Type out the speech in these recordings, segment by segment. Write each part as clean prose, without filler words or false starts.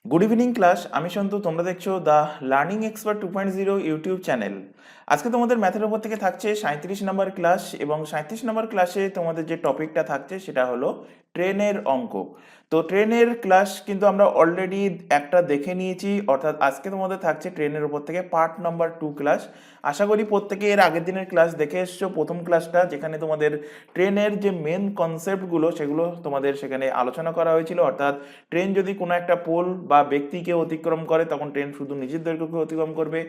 Good evening class, আমি সন্তু। তোমরা দেখছো the learning expert 2.0 YouTube channel. আজকে তোমাদের ম্যাথের উপর থেকে থাকছে 37 নম্বর ক্লাস, এবং 37 নম্বর ক্লাসে তোমাদের যে টপিকটা থাকছে সেটা হলো ট্রেনের অঙ্ক। তো ট্রেনের ক্লাস কিন্তু আমরা অলরেডি একটা দেখে নিয়েছি, অর্থাৎ আজকে তোমাদের থাকছে ট্রেনের উপর থেকে পার্ট নাম্বার 2 ক্লাস। আশা করি প্রত্যেকে এর আগের দিনের ক্লাস দেখে এসছো, প্রথম ক্লাসটা যেখানে তোমাদের ট্রেনের যে মেন কনসেপ্টগুলো সেগুলো তোমাদের সেখানে আলোচনা করা হয়েছিল। অর্থাৎ ট্রেন যদি কোনো একটা পোল বা ব্যক্তিকে অতিক্রম করে তখন ট্রেন শুধু নিজের দৈর্ঘ্যকে অতিক্রম করবে।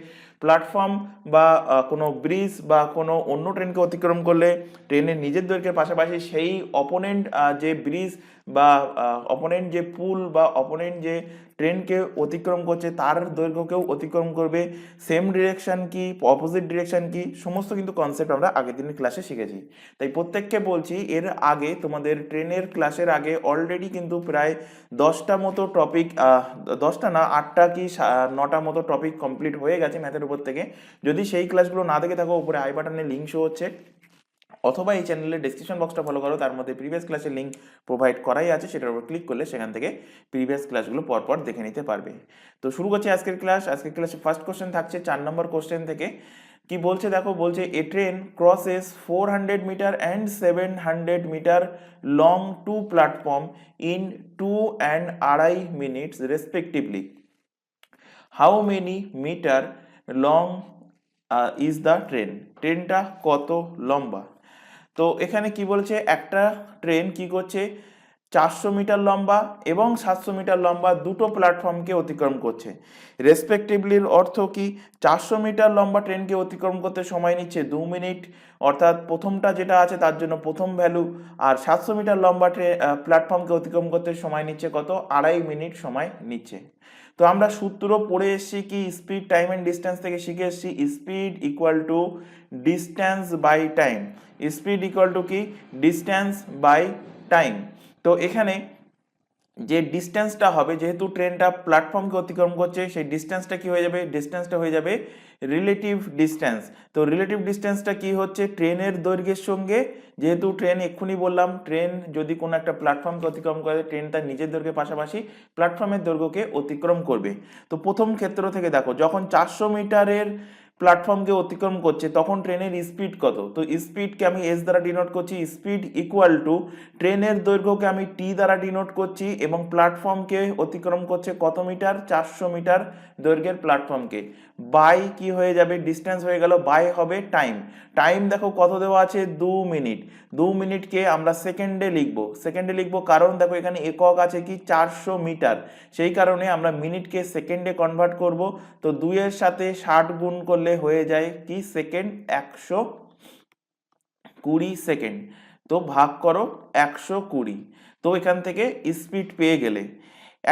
প্ল্যাটফর্ম বা কোনো ব্রিজ বা কোনো অন্য ট্রেনকে অতিক্রম করলে ট্রেনের নিজের দৈর্ঘ্যের পাশাপাশি সেই অপোনেন্ট যে ব্রিজ বা অপোনেন্ট যে পুল বা অপোনেন্ট যে ট্রেনকে অতিক্রম করছে তার দৈর্ঘ্যকেও অতিক্রম করবে। সেম ডিরেকশন কি, অপোজিট ডিরেকশন কি, সমস্ত কিন্তু কনসেপ্ট আমরা আগের দিনের ক্লাসে শিখেছি। তাই প্রত্যেককে বলছি, এর আগে তোমাদের ট্রেনের ক্লাসের আগে অলরেডি কিন্তু প্রায় 10টা মতো টপিক, 10টা না 8টা কি 9টা মতো টপিক কমপ্লিট হয়ে গেছে ম্যাথের উপর থেকে। যদি সেই ক্লাসগুলো না দেখে থাকো, উপরে আই বাটনে লিঙ্ক শো হচ্ছে, অথবা এই চ্যানেলের ডেসক্রিপশন বক্সটা ফলো করো, তার মধ্যে প্রিভিয়াস ক্লাসের লিঙ্ক প্রোভাইড করাই আছে, সেটার উপর ক্লিক করলে সেখান থেকে প্রিভিয়াস ক্লাসগুলো পরপর দেখে নিতে পারবে। তো শুরু করছি আজকের ক্লাস। আজকের ক্লাসে ফার্স্ট কোশ্চেন থাকছে 4 নম্বর কোশ্চেন থেকে। কি বলছে দেখো, বলছে a train crosses 400 metre and 700 metre long to platform in 2.5 minutes respectively. How many metre long is the train? ট্রেনটা কত লম্বা? তো এখানে কি বলছে, একটা ট্রেন কি করছে, 400 মিটার লম্বা এবং 700 মিটার লম্বা দুটো প্ল্যাটফর্মকে অতিক্রম করছে। রেসপেক্টিভলির অর্থ কি, 400 মিটার লম্বা ট্রেনকে অতিক্রম করতে সময় নিচ্ছে 2 মিনিট, অর্থাৎ প্রথমটা যেটা আছে তার জন্য প্রথম ভ্যালু। আর 700 মিটার লম্বা প্ল্যাটফর্মকে অতিক্রম করতে সময় নিচ্ছে কত, 2.5 মিনিট সময় নিচ্ছে। তো আমরা সূত্র পড়ে এসেছি কি, স্পিড টাইম অ্যান্ড ডিস্টেন্স থেকে শিখে এসেছি, speed equal to distance by time. Speed equal to কি, ডিস্টেন্স বাই টাইম। তো এখানে যে ডিস্টেন্সটা হবে, যেহেতু ট্রেনটা প্ল্যাটফর্মকে অতিক্রম করছে, সেই ডিস্টেন্সটা কি হয়ে যাবে, ডিস্টেন্সটা হয়ে যাবে রিলেটিভ ডিস্টেন্স। তো রিলেটিভ ডিস্টেন্সটা কি হচ্ছে, ট্রেনের দৈর্ঘ্যের সঙ্গে, যেহেতু ট্রেন এক্ষুনি বললাম ট্রেন যদি কোনো একটা প্ল্যাটফর্মকে অতিক্রম করে, ট্রেন তার নিজের দৈর্ঘ্যের পাশাপাশি প্ল্যাটফর্মের দৈর্ঘ্যকে অতিক্রম করবে। তো প্রথম ক্ষেত্র থেকে দেখো, যখন 400 মিটারের প্ল্যাটফর্মকে অতিক্রম করছে তখন ট্রেনের স্পিড কত, তো স্পিডকে আমি এস দ্বারা ডিনোট করছি। স্পিড ইকুয়াল টু ট্রেনের দৈর্ঘ্যকে আমি টি দ্বারা ডিনোট করছি, এবং প্ল্যাটফর্মকে অতিক্রম করছে কত মিটার, 400 মিটার দৈর্ঘ্যের প্ল্যাটফর্মকে, বাই কি হয়ে যাবে, ডিস্টেন্স হয়ে গেল, বাই হবে টাইম। টাইম দেখো কত দেওয়া আছে, 2 মিনিট। 2 মিনিটকে আমরা সেকেন্ডে লিখবো, কারণ দেখো এখানে একক আছে কি, 400 মিটার, সেই কারণে আমরা মিনিটকে সেকেন্ডে কনভার্ট করব। তো 2-এর সাথে 60 গুণ করলে হয়ে যায় কি সেকেন্ড, 120 সেকেন্ড। তো ভাগ করো 120। তো এখান থেকে স্পিড পেয়ে গেলে,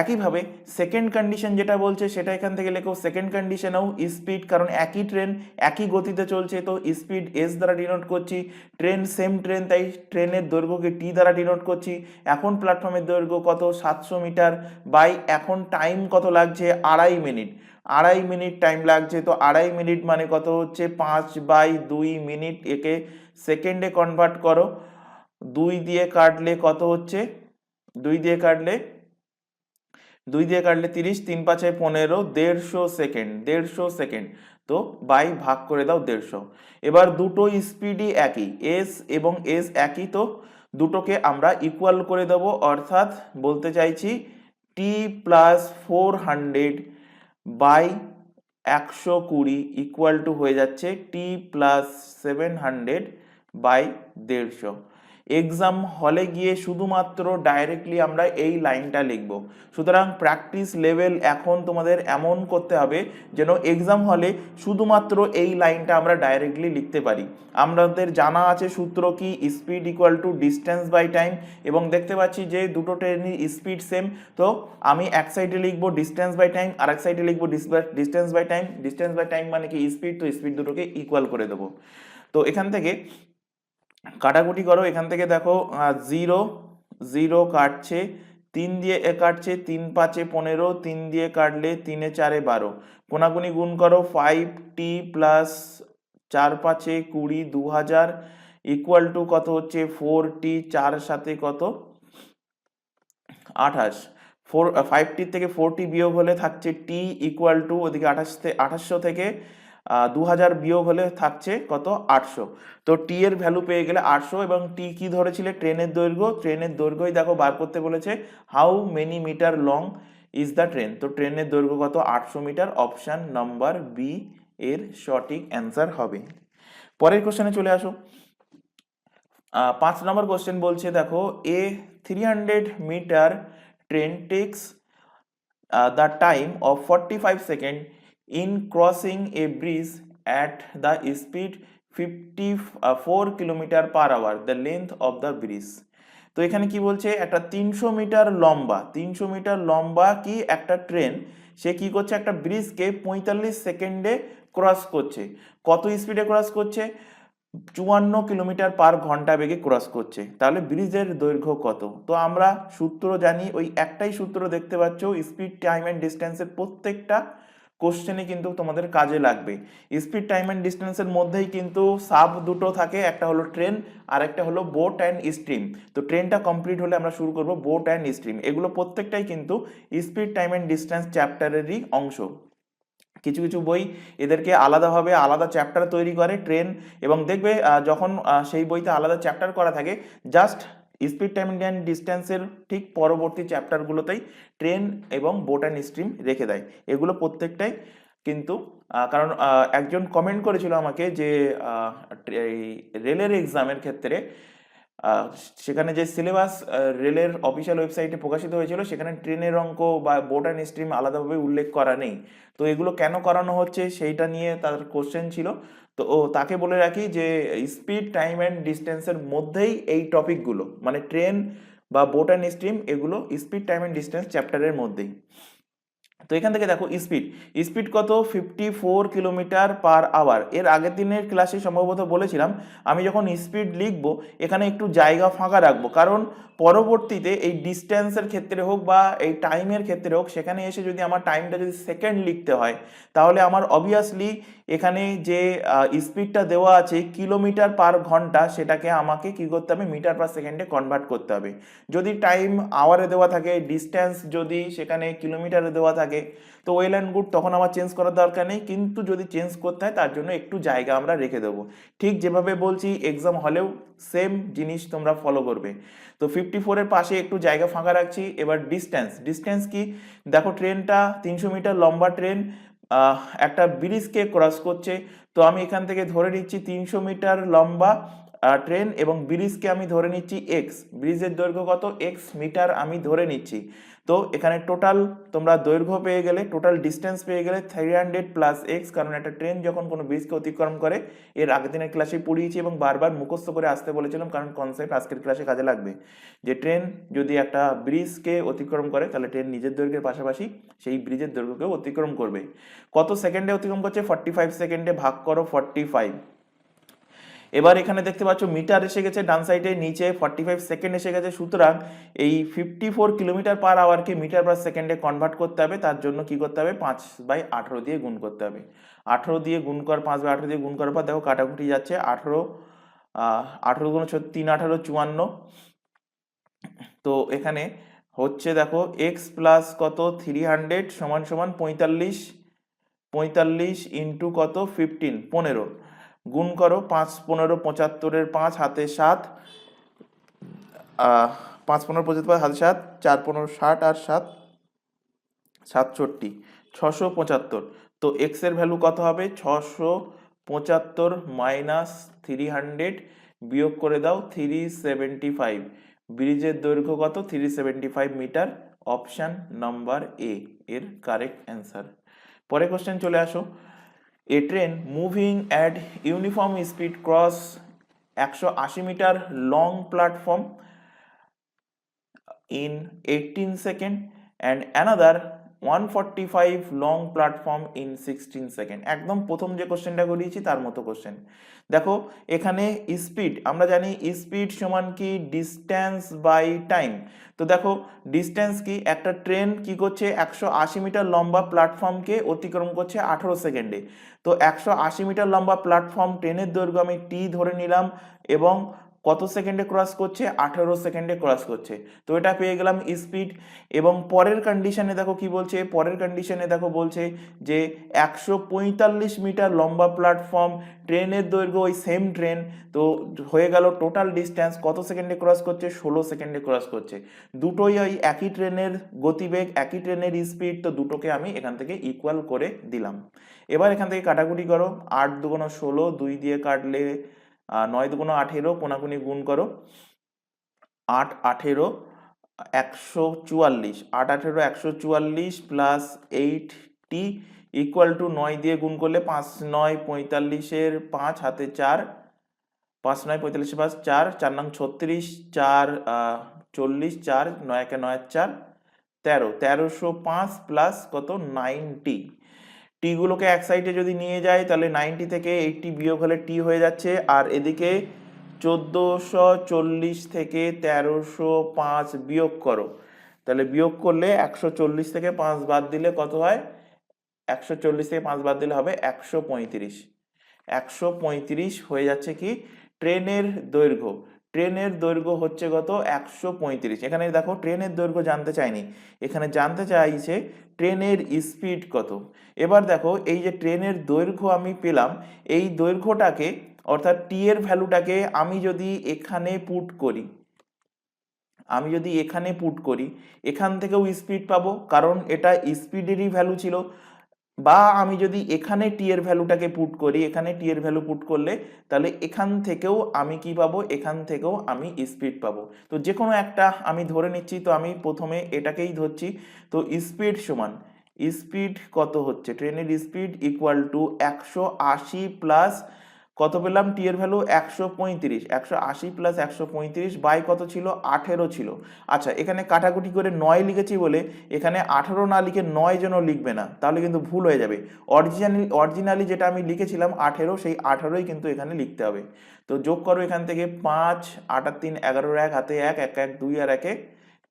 একইভাবে সেকেন্ড কন্ডিশন যেটা বলছে সেটা এখান থেকে লেখো। সেকেন্ড কন্ডিশনেও স্পিড, কারণ একই ট্রেন একই গতিতে চলছে, তো স্পিড এস দ্বারা ডিনোট করছি। ট্রেন সেম ট্রেন, তাই ট্রেনের দৈর্ঘ্যকে টি দ্বারা ডিনোট করছি। এখন প্ল্যাটফর্মের দৈর্ঘ্য কত, 700 মিটার, বাই এখন টাইম কত লাগছে, 2.5 মিনিট। 2.5 মিনিট টাইম লাগছে, তো 2.5 মিনিট মানে কত হচ্ছে, 5/2 মিনিট। একে সেকেন্ডে কনভার্ট করো, 2 দিয়ে কাটলে কত হচ্ছে, 2 দিয়ে কাটলে 30, 3×5=15, 150 সেকেন্ড, 150 সেকেন্ড। তো বাই ভাগ করে দাও 150। এবার দুটো স্পিডই একই, এস এবং এস একই, তো দুটোকে আমরা ইকুয়াল করে দেবো, অর্থাৎ বলতে চাইছি টি প্লাস 400 বাই 120 ইকুয়াল টু হয়ে যাচ্ছে টি প্লাস 700 বাই 150। এক্সাম হলে গিয়ে শুধুমাত্র ডাইরেক্টলি আমরা এই লাইনটা লিখব। সুতরাং প্র্যাকটিস লেভেল এখন তোমাদের এমন করতে হবে যেন এক্সাম হলে শুধুমাত্র এই লাইনটা আমরা ডাইরেক্টলি লিখতে পারি। আমাদের জানা আছে সূত্র কি, speed equal to distance by time, এবং দেখতে পাচ্ছি যে দুটো ট্রেনের স্পিড সেম। তো আমি এক সাইডে লিখবো ডিস্টেন্স বাই টাইম, আর এক সাইডে লিখবো distance by time. Distance by time মানে কি স্পিড, তো স্পিড দুটোকে ইকুয়াল করে দেবো। তো এখান থেকে কাটাকুটি করো, এখান থেকে দেখো 0 0 কাটছে, 3 দিয়ে কাটছে, 3×5=15, 3 দিয়ে কাটলে 3×4=12, কোনাকুনি গুণ করো, 5t প্লাস 4×5=20, 2000 ইকুয়াল টু কত হচ্ছে 4t, 4 সাথে কত 28, 5টি থেকে 4টি বিয়োগ হলে থাকছে টি ইকুয়াল টু ওদিকে 2800 থেকে 2000 বিয়োগ হলে থাকছে কত 800। তো টি এর ভ্যালু পেয়ে গেলে 800 এবং টি কি ধরেছিলে ট্রেনের দৈর্ঘ্যই দেখো বার করতে বলেছে how many metre long is the train. তো ট্রেনের দৈর্ঘ্য কত 800 মিটার, অপশন নাম্বার বি এর সঠিক অ্যান্সার হবে। পরের কোশ্চেনে চলে আসো। 5 নম্বর কোশ্চেন বলছে দেখো a 300 metre train takes the time of 45 seconds in crossing a bridge at the speed 54 kilometre per hour the length of the bridge। তো এখানে কি বলছে একটা 300 মিটার লম্বা কি একটা ট্রেন সে কি করছে একটা ব্রিজকে 45 সেকেন্ডে ক্রস করছে। কত স্পিডে ক্রস করছে 54 কিলোমিটার পার ঘন্টা বেগে ক্রস করছে। তাহলে ব্রিজের দৈর্ঘ্য কত? তো আমরা সূত্র জানি, ওই একটাই সূত্র দেখতে পাচ্ছ, স্পিড টাইম অ্যান্ড ডিস্টেন্সের প্রত্যেকটা কোশ্চেনে কিন্তু তোমাদের কাজে লাগবে। স্পিড টাইম অ্যান্ড ডিস্টেন্সের মধ্যেই কিন্তু সাব দুটো থাকে, একটা হলো ট্রেন আর একটা হলো বোট অ্যান্ড স্ট্রিম। তো ট্রেনটা কমপ্লিট হলে আমরা শুরু করব বোট অ্যান্ড স্ট্রিম। এগুলো প্রত্যেকটাই কিন্তু স্পিড টাইম অ্যান্ড ডিস্টেন্স চ্যাপ্টারেরই অংশ। কিছু কিছু বই এদেরকে আলাদাভাবে আলাদা চ্যাপ্টার তৈরি করে ট্রেন, এবং দেখবে যখন সেই বইতে আলাদা চ্যাপ্টার করা থাকে জাস্ট স্পিড টাইম অ্যান্ড ডিস্টেন্সের ঠিক পরবর্তী চ্যাপ্টারগুলোতেই ট্রেন এবং বোট অ্যান্ড স্ট্রিম রেখে দেয়। এগুলো প্রত্যেকটাই কিন্তু কারণ একজন কমেন্ট করেছিল আমাকে যে এই রেলের এক্সামের ক্ষেত্রে সেখানে যে সিলেবাস রেলের অফিসিয়াল ওয়েবসাইটে প্রকাশিত হয়েছিল সেখানে ট্রেনের অঙ্ক বা বোট অ্যান্ড স্ট্রিম আলাদাভাবে উল্লেখ করা নেই। তো এগুলো কেন করানো হচ্ছে সেইটা নিয়ে তার কোশ্চেন ছিল। তো তাকে বলে রাখি যে স্পিড টাইম অ্যান্ড ডিস্টেন্সের মধ্যেই এই টপিকগুলো, মানে ট্রেন বা বোট অ্যান্ড স্ট্রিম, এগুলো স্পিড টাইম অ্যান্ড ডিস্টেন্স চ্যাপ্টারের মধ্যেই। তো এখান থেকে দেখো স্পিড কত 54 কিলোমিটার পার আওয়ার। এর আগের দিনের ক্লাসে সম্ভবত বলেছিলাম আমি যখন স্পিড লিখবো এখানে একটু জায়গা ফাঁকা রাখবো, কারণ পরবর্তীতে এই ডিস্টেন্সের ক্ষেত্রে হোক বা এই টাইমের ক্ষেত্রে হোক সেখানে এসে যদি আমার টাইমটা যদি সেকেন্ড লিখতে হয় তাহলে আমার অবভিয়াসলি এখানে যে স্পিডটা দেওয়া আছে কিলোমিটার পার ঘন্টা সেটাকে আমাকে কি করতে হবে মিটার পার সেকেন্ডে কনভার্ট করতে হবে। যদি টাইম আওয়ারে দেওয়া থাকে, ডিস্টেন্স যদি সেখানে কিলোমিটারে দেওয়া থাকে তো ওয়েল অ্যান্ড গুড, তখন আমার চেঞ্জ করার দরকার নেই। কিন্তু যদি চেঞ্জ করতে হয় তার জন্য একটু জায়গা আমরা রেখে দেবো। ঠিক যেভাবে বলছি এক্সাম হলেও সেম জিনিস তোমরা ফলো করবে। তো 54-এর পাশে একটু জায়গা ফাঁকা রাখছি। এবার ডিস্টেন্স কি দেখো, ট্রেনটা 300 মিটার লম্বা ট্রেন একটা ব্রিজকে ক্রস করছে। তো আমি এখান থেকে ধরে নিচ্ছি 300 মিটার লম্বা ট্রেন এবং ব্রিজকে আমি ধরে নিচ্ছি এক্স, ব্রিজের দৈর্ঘ্য কত এক্স মিটার আমি ধরে নিচ্ছি। তো এখানে টোটাল তোমরা দৈর্ঘ্য পেয়ে গেলে, টোটাল ডিস্টেন্স পেয়ে গেলে 300 প্লাস এক্স, কারণ একটা ট্রেন যখন কোনো ব্রিজকে অতিক্রম করে, এর আগের দিনের ক্লাসে পড়িয়েছি এবং বারবার মুখস্থ করে আসতে বলেছিলাম কারণ কনসেপ্ট আজকের ক্লাসে কাজে লাগবে, যে ট্রেন যদি একটা ব্রিজকে অতিক্রম করে তাহলে ট্রেন নিজের দৈর্ঘ্যের পাশাপাশি সেই ব্রিজের দৈর্ঘ্যকেও অতিক্রম করবে। কত সেকেন্ডে অতিক্রম করছে 45 সেকেন্ডে, ভাগ করো 45। এবার এখানে দেখতে পাচ্ছ মিটার এসে গেছে ডান সাইডে, নিচে 45 সেকেন্ড এসে গেছে। সুতরাং এই 54 কিলোমিটার পার আওয়ারকে মিটার পার সেকেন্ডে কনভার্ট করতে হবে। তার জন্য কি করতে হবে 5/18 দিয়ে গুণ করতে হবে। 18 দিয়ে গুণ কর, 5/18 দিয়ে গুণ করার পর দেখো কাটাকুটি যাচ্ছে, 18 গুণ 3 18 54। তো এখানে হচ্ছে দেখো এক্স প্লাস কত 300 সমান সমান 45 ইন্টু কত 15 গুণ করো 5 15 75-এর 5 হাতে 7, 5 15 75 হাতে 7, 4 15 60 আর 7 67, 675। তো এক্স এর ভ্যালু কত হবে 675 মাইনাস 300 বিয়োগ করে দাও 375। ব্রিজের দৈর্ঘ্য কত 375 মিটার, অপশন নাম্বার এ এর কারেক্ট অ্যান্সার। পরে কোশ্চেন চলে আসো। A train moving at uniform speed cross 180 meter long platform in 18 seconds and another 145 long platform in 16 seconds। একদম প্রথম যে কোশ্চেনটা করিয়েছি তার মতো কোশ্চেন। দেখো এখানে স্পিড আমরা জানি স্পিড সমান কি ডিস্টেন্স বাই টাইম। তো দেখো ডিস্টেন্স কি একটা ট্রেন কি করছে 180 মিটার লম্বা প্ল্যাটফর্মকে অতিক্রম করছে 18 সেকেন্ডে। তো 180 মিটার লম্বা প্ল্যাটফর্ম ট্রেনের দৈর্ঘ্য আমি টি ধরে নিলাম এবং কত সেকেন্ডে ক্রস করছে, 18 সেকেন্ডে ক্রস করছে। তো এটা পেয়ে গেলাম স্পিড। এবং পরের কন্ডিশনে দেখো কি বলছে, পরের কন্ডিশনে দেখো বলছে যে 145 মিটার লম্বা প্ল্যাটফর্ম, ট্রেনের দৈর্ঘ্য ওই সেম ট্রেন, তো হয়ে গেল টোটাল ডিস্টেন্স কত সেকেন্ডে ক্রস করছে, 16 সেকেন্ডে ক্রস করছে। দুটোই ওই একই ট্রেনের গতিবেগ, একই ট্রেনের স্পিড, তো দুটোকে আমি এখান থেকে ইকুয়াল করে দিলাম। এবার এখান থেকে কাটাকুটি করো, 8 দুগুণ 16, 2 দিয়ে কাটলে 9 দুগুণ 18, কোনাকুনি গুণ করো, 8 18 144, 8 18 144 প্লাস 8t ইকুয়াল টু 9 দিয়ে গুণ করলে 5 9 45-এর 5 হাতে 4, 5 9 45 5 4, 4 নং 36, 4 40, 4 9 একে 9 4 13, 1305 প্লাস কত 9t। টি গুলোকে এক সাইডে যদি নিয়ে যায় তাহলে 90 থেকে 80 বিয়োগ হলে টি হয়ে যাচ্ছে, আর এদিকে 1440 থেকে 1305 বিয়োগ করো, তাহলে বিয়োগ করলে 140 থেকে 5 বাদ দিলে কত হয়, 140 থেকে 5 বাদ দিলে হবে 135। 135 হয়ে যাচ্ছে কি ট্রেনের দৈর্ঘ্য। ট্রেনের দৈর্ঘ্য হচ্ছে কত, 135। এখানে দেখো ট্রেনের দৈর্ঘ্য জানতে চাইনি, এখানে জানতে চাইছে ট্রেনের স্পিড কত। এবার দেখো এই যে ট্রেনের দৈর্ঘ্য আমি পেলাম, এই দৈর্ঘ্যটাকে অর্থাৎ টি এর ভ্যালুটাকে আমি যদি এখানে পুট করি, আমি যদি এখানে পুট করি, এখান থেকেও স্পিড পাবো কারণ এটা স্পিডেরই ভ্যালু ছিল। বা আমি যদি এখানে টি এর ভ্যালুটাকে পুট করি, এখানে টি এর ভ্যালু পুট করলে তাহলে এখান থেকেও আমি কি পাবো, এখান থেকেও আমি স্পিড পাবো। তো যে কোনো একটা আমি ধরে নিচ্ছি, তো আমি প্রথমে এটাকেই ধরছি। তো স্পিড সমান, স্পিড কত হচ্ছে, ট্রেনের স্পিড ইকুয়াল টু 180 প্লাস কত পেলাম, টি এর ভ্যালু 135, 180 প্লাস 135 বাই কত ছিল, 18 ছিল। আচ্ছা এখানে কাটাকুটি করে 9 লিখেছি বলে এখানে 18 না লিখে 9 যেন লিখবে না, তাহলে কিন্তু ভুল হয়ে যাবে। অরিজিনালি যেটা আমি লিখেছিলাম 18, সেই 18ই কিন্তু এখানে লিখতে হবে। তো যোগ করো এখান থেকে 5 8 আর 3 11, 1 হাতে 1 1 1 2 আর 1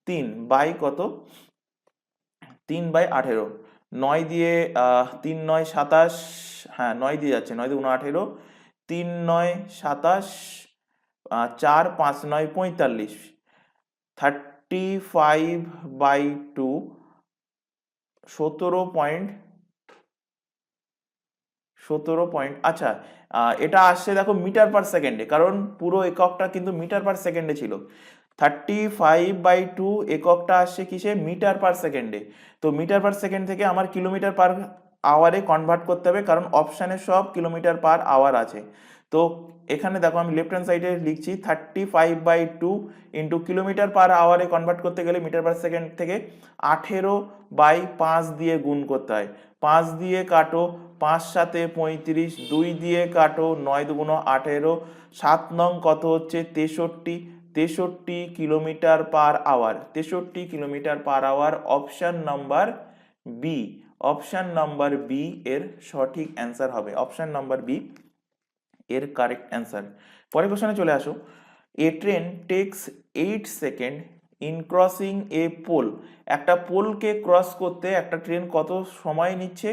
3 বাই কত, 3 বাই 18, 9 দিয়ে 3 9 27, হ্যাঁ 9 দিয়ে যাচ্ছে, 9 দুগুণ 18, 3 9 27, 4 5 9 45, 35 বাই 2, 17 পয়েন্ট। আচ্ছা এটা আসছে দেখো মিটার পার সেকেন্ডে, কারণ পুরো এককটা কিন্তু মিটার পার সেকেন্ডে ছিল। 35/2 এককটা আসছে কিসে, মিটার পার সেকেন্ডে। তো মিটার পার সেকেন্ড থেকে আমার কিলোমিটার পার আওয়ারে কনভার্ট করতে হবে, কারণ অপশানে সব কিলোমিটার পার আওয়ার আছে। তো এখানে দেখো আমি লেফট হ্যান্ড সাইডে লিখছি 35/2 ইন্টু কিলোমিটার পার আওয়ারে কনভার্ট করতে গেলে মিটার পার সেকেন্ড থেকে 18/5 দিয়ে গুণ করতে হয়। 5 দিয়ে কাটো, 5 7 35, 2 দিয়ে কাটো, 9 দুগুণ 18, 7 নং কত হচ্ছে 63, 63 kilometre per hour, 63 kilometre per hour. Option number B, option number B এর সঠিক অ্যান্সার হবে, অপশন নাম্বার বি এর কারেক্ট অ্যান্সার। পরের কোশ্চেনে চলে আসো। A train takes 8 second in crossing a pole. একটা পোলকে ক্রস করতে একটা ট্রেন কত সময় নিচ্ছে,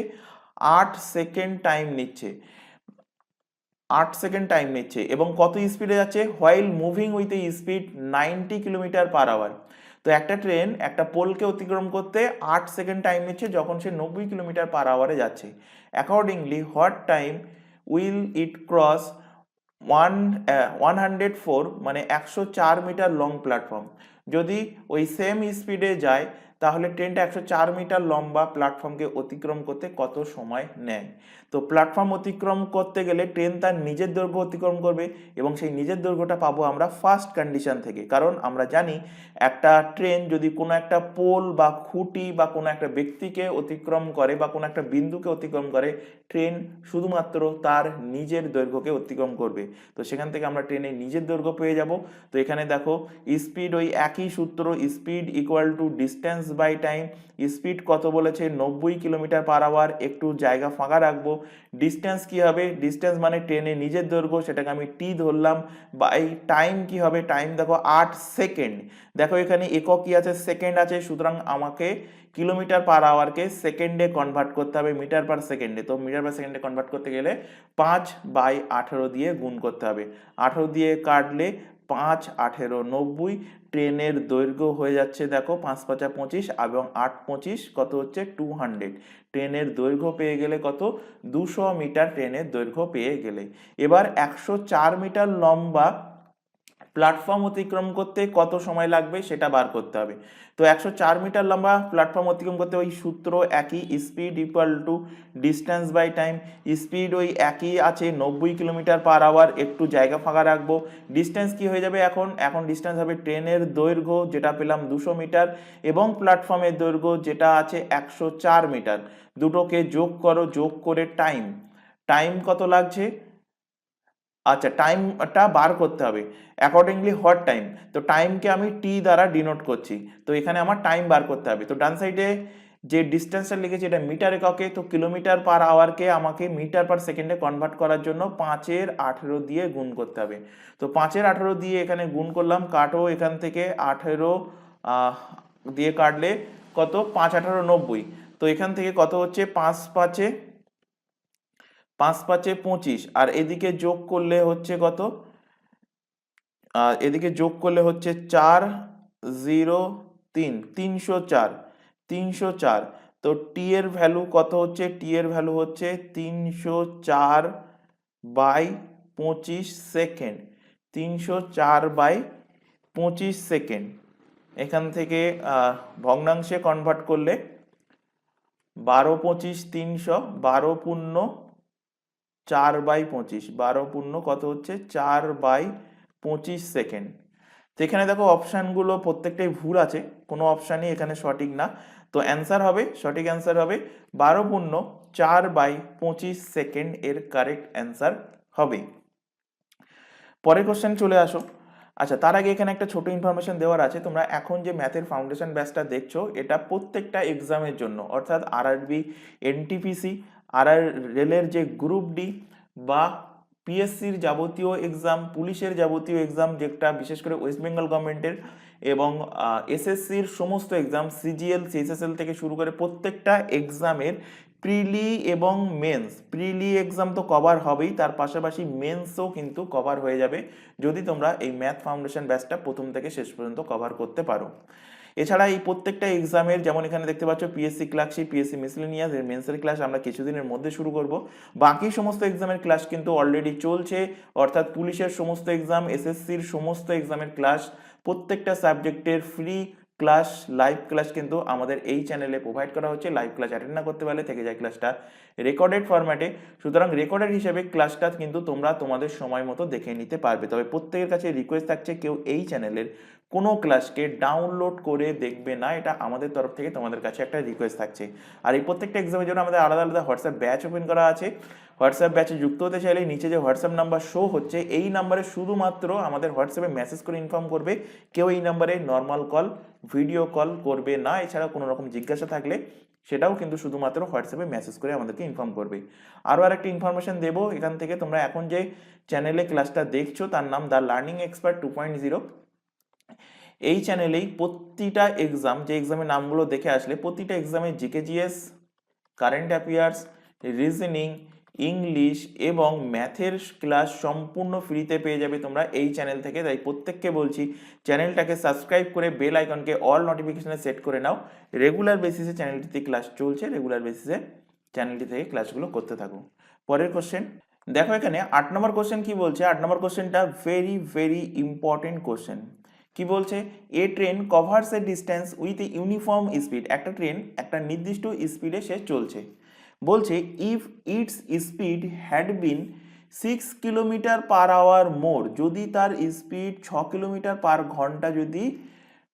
8 সেকেন্ড টাইম নিচ্ছে, 8 সেকেন্ড টাইম নিচ্ছে এবং কত স্পিডে যাচ্ছে, while moving with a speed 90 kilometre per hour. তো একটা ট্রেন একটা পোলকে অতিক্রম করতে 8 সেকেন্ড টাইম নিচ্ছে যখন সে 90 কিলোমিটার পার আওয়ারে যাচ্ছে। Accordingly what time will it cross 104, মানে 104 মিটার লং প্ল্যাটফর্ম। যদি ওই সেম স্পিডে যায় তাহলে ট্রেনটা 104 মিটার লম্বা প্ল্যাটফর্মকে অতিক্রম করতে কত সময় নেয়। তো প্ল্যাটফর্ম অতিক্রম করতে গেলে ট্রেন তার নিজের দৈর্ঘ্য অতিক্রম করবে এবং সেই নিজের দৈর্ঘ্যটা পাবো আমরা ফার্স্ট কন্ডিশন থেকে, কারণ আমরা জানি একটা ট্রেন যদি কোনো একটা পোল বা খুঁটি বা কোনো একটা ব্যক্তিকে অতিক্রম করে বা কোনো একটা বিন্দুকে অতিক্রম করে, ট্রেন শুধুমাত্র তার নিজের দৈর্ঘ্যকে অতিক্রম করবে। তো সেখান থেকে আমরা ট্রেনের নিজের দৈর্ঘ্য পেয়ে যাব। তো এখানে দেখো স্পিড ওই একই সূত্র, speed equal to distance by time. Speed কত বলেছে, 90 কিলোমিটার পার আওয়ার, একটু জায়গা ফাঁকা রাখবো। ডিস্টেন্স কি হবে, ডিস্টেন্স মানে ট্রেনের নিজের দৈর্ঘ্য, সেটাকে আমি টি ধরলাম, বাই টাইম কি হবে, টাইম দেখো 8 সেকেন্ড। দেখো এখানে একক কি আছে, সেকেন্ড আছে, সুতরাং আমাকে কিলোমিটার পার আওয়ারকে সেকেন্ডে কনভার্ট করতে হবে মিটার পার সেকেন্ডে। তো মিটার পার সেকেন্ডে কনভার্ট করতে গেলে 5/18 দিয়ে গুণ করতে হবে। 18 দিয়ে কাটলে 5 18 90, ট্রেনের দৈর্ঘ্য হয়ে যাচ্ছে দেখো 5 5 25 এবং 8 25 কত হচ্ছে 200। ট্রেনের দৈর্ঘ্য পেয়ে গেলে কত, 200 মিটার ট্রেনের দৈর্ঘ্য পেয়ে গেলে। এবার 104 মিটার লম্বা প্ল্যাটফর্ম অতিক্রম করতে কত সময় লাগবে সেটা বার করতে হবে। তো 104 মিটার লম্বা প্ল্যাটফর্ম অতিক্রম করতে ওই সূত্র একই, speed equal to distance by time. Speed ওই একই আছে 90 কিলোমিটার পার আওয়ার, একটু জায়গা ফাঁকা রাখবো। ডিস্টেন্স কি হয়ে যাবে এখন ডিস্টেন্স হবে ট্রেনের দৈর্ঘ্য যেটা পেলাম 200 মিটার এবং প্ল্যাটফর্মের দৈর্ঘ্য যেটা আছে 104 মিটার। দুটোকে যোগ করো, যোগ করে টাইম কত লাগছে, আচ্ছা টাইমটা বার করতে হবে অ্যাকর্ডিংলি হোয়াট টাইম। তো টাইমকে আমি টি দ্বারা ডিনোট করছি, তো এখানে আমার টাইম বার করতে হবে। তো ডান সাইডে যে ডিস্টেন্সটা লিখেছি এটা মিটার এককে, তো কিলোমিটার পার আওয়ারকে আমাকে মিটার পার সেকেন্ডে কনভার্ট করার জন্য 5 এর 18 দিয়ে গুণ করতে হবে। তো 5 এর 18 দিয়ে এখানে গুণ করলাম, কাটো এখান থেকে 18 দিয়ে কাটলে কত, 5 18 90। তো এখান থেকে কত হচ্ছে 5 5 25, আর এদিকে যোগ করলে হচ্ছে কত, এদিকে যোগ করলে হচ্ছে 4 0 3 304 304। তো টি এর ভ্যালু কত হচ্ছে, টি এর ভ্যালু হচ্ছে 304 বাই 25 সেকেন্ড, 304 বাই 25 সেকেন্ড। এখান থেকে ভগ্নাংশে কনভার্ট করলে 12 25 300, 12 পূর্ণ 4 বাই 25, 12 পূর্ণ কত হচ্ছে 4 বাই 25 সেকেন্ড। তো এখানে দেখো অপশানগুলো প্রত্যেকটাই ভুল আছে, কোনো অপশানই এখানে সঠিক না। তো অ্যান্সার হবে, সঠিক অ্যান্সার হবে 12 পূর্ণ 4 বাই 25 সেকেন্ড এর কারেক্ট অ্যান্সার হবে। পরের কোশ্চেন চলে আসো। আচ্ছা তার আগে এখানে একটা ছোট ইনফরমেশন দেওয়ার আছে, তোমরা এখন যে ম্যাথের ফাউন্ডেশন ব্যাচটা দেখছো এটা প্রত্যেকটা এক্সামের জন্য, অর্থাৎ আরআরবি, এনটিপিসি, আরআর রেলের যে গ্রুপ ডি বা পিএসসির যাবতীয় এক্সাম, পুলিশের যাবতীয় এক্সাম যেটা বিশেষ করে ওয়েস্ট বেঙ্গল গভর্নমেন্টের, এবং এসএসসির সমস্ত এক্সাম, সিজিএল সিএসএসএল থেকে শুরু করে প্রত্যেকটা এক্সামের প্রিলি এবং মেন্স, প্রিলি এক্সাম তো কভার হবেই, তার পাশাপাশি মেন্সও কিন্তু কভার হয়ে যাবে যদি তোমরা এই ম্যাথ ফাউন্ডেশন ব্যাচটা প্রথম থেকে শেষ পর্যন্ত কভার করতে পারো। এছাড়া এই প্রত্যেকটা এক্সামের, যেমন এখানে দেখতে পাচ্ছ পিএসসি ক্লার্কশিপ, পিএসসি মিসলেনিয়াস এর মেন্সের ক্লাস আমরা কিছুদিনের মধ্যে শুরু করব। বাকি সমস্ত এক্সামের ক্লাস কিন্তু অলরেডি চলছে, অর্থাৎ পুলিশের সমস্ত এক্সাম, এসএসসির সমস্ত এক্সামের ক্লাস, প্রত্যেকটা সাবজেক্টের ফ্রি ক্লাস, লাইভ ক্লাস কিন্তু আমাদের এই চ্যানেলে প্রোভাইড করা হচ্ছে। লাইভ ক্লাস অ্যাটেন্ড না করতে পারলে থেকে যায় ক্লাসটা রেকর্ডেড ফরম্যাটে, সুতরাং রেকর্ডেড হিসেবে ক্লাসটা কিন্তু তোমরা তোমাদের সময় মতো দেখে নিতে পারবে। তবে প্রত্যেকের কাছে রিকোয়েস্ট থাকছে কেউ এই চ্যানেলের কোনো ক্লাসকে ডাউনলোড করে দেখবে না, এটা আমাদের তরফ থেকে তোমাদের কাছে একটা রিকোয়েস্ট থাকছে। আর এই প্রত্যেকটা এক্সামের জন্য আমাদের আলাদা আলাদা হোয়াটসঅ্যাপ ব্যাচ ওপেন করা আছে। হোয়াটসঅ্যাপ ব্যাচে যুক্ত হতে চাইলে নিচে যে হোয়াটসঅ্যাপ নাম্বার শো হচ্ছে এই নাম্বারে শুধুমাত্র আমাদের হোয়াটসঅ্যাপে মেসেজ করে ইনফর্ম করবে, কেউ এই নাম্বারে নর্মাল কল, ভিডিও কল করবে না। এছাড়া কোনো রকম জিজ্ঞাসা থাকলে সেটাও কিন্তু শুধুমাত্র হোয়াটসঅ্যাপে মেসেজ করে আমাদেরকে ইনফর্ম করবে। আরও আরেকটা ইনফরমেশন দেবো এখান থেকে, তোমরা এখন যে চ্যানেলে ক্লাসটা দেখছো তার নাম দ্য লার্নিং এক্সপার্ট 2.0। এই চ্যানেলেই প্রতিটা এক্সাম, যে এক্সামের নামগুলো দেখে আসলে প্রতিটা এক্সামে GK GS, current affairs, reasoning, English এবং ম্যাথের ক্লাস সম্পূর্ণ ফ্রিতে পেয়ে যাবে তোমরা এই চ্যানেল থেকে। তাই প্রত্যেককে বলছি চ্যানেলটাকে সাবস্ক্রাইব করে বেল আইকনকে অল নোটিফিকেশনে সেট করে নাও। রেগুলার বেসিসে চ্যানেলটিতে ক্লাস চলছে, রেগুলার বেসিসে চ্যানেলটি থেকে ক্লাসগুলো করতে থাকো। পরের কোশ্চেন দেখো, এখানে 8 নম্বর কোশ্চেন কি বলছে। 8 নম্বর কোশ্চেনটা ভেরি ভেরি ইম্পর্টেন্ট কোশ্চেন। কি বলছে, a train covers a distance with a uniform speed. একটা ট্রেন একটা নির্দিষ্ট স্পিডে সে চলছে, বলছে if its speed had been 6 kilometre per hour more, যদি তার স্পিড 6 কিলোমিটার পার ঘন্টা যদি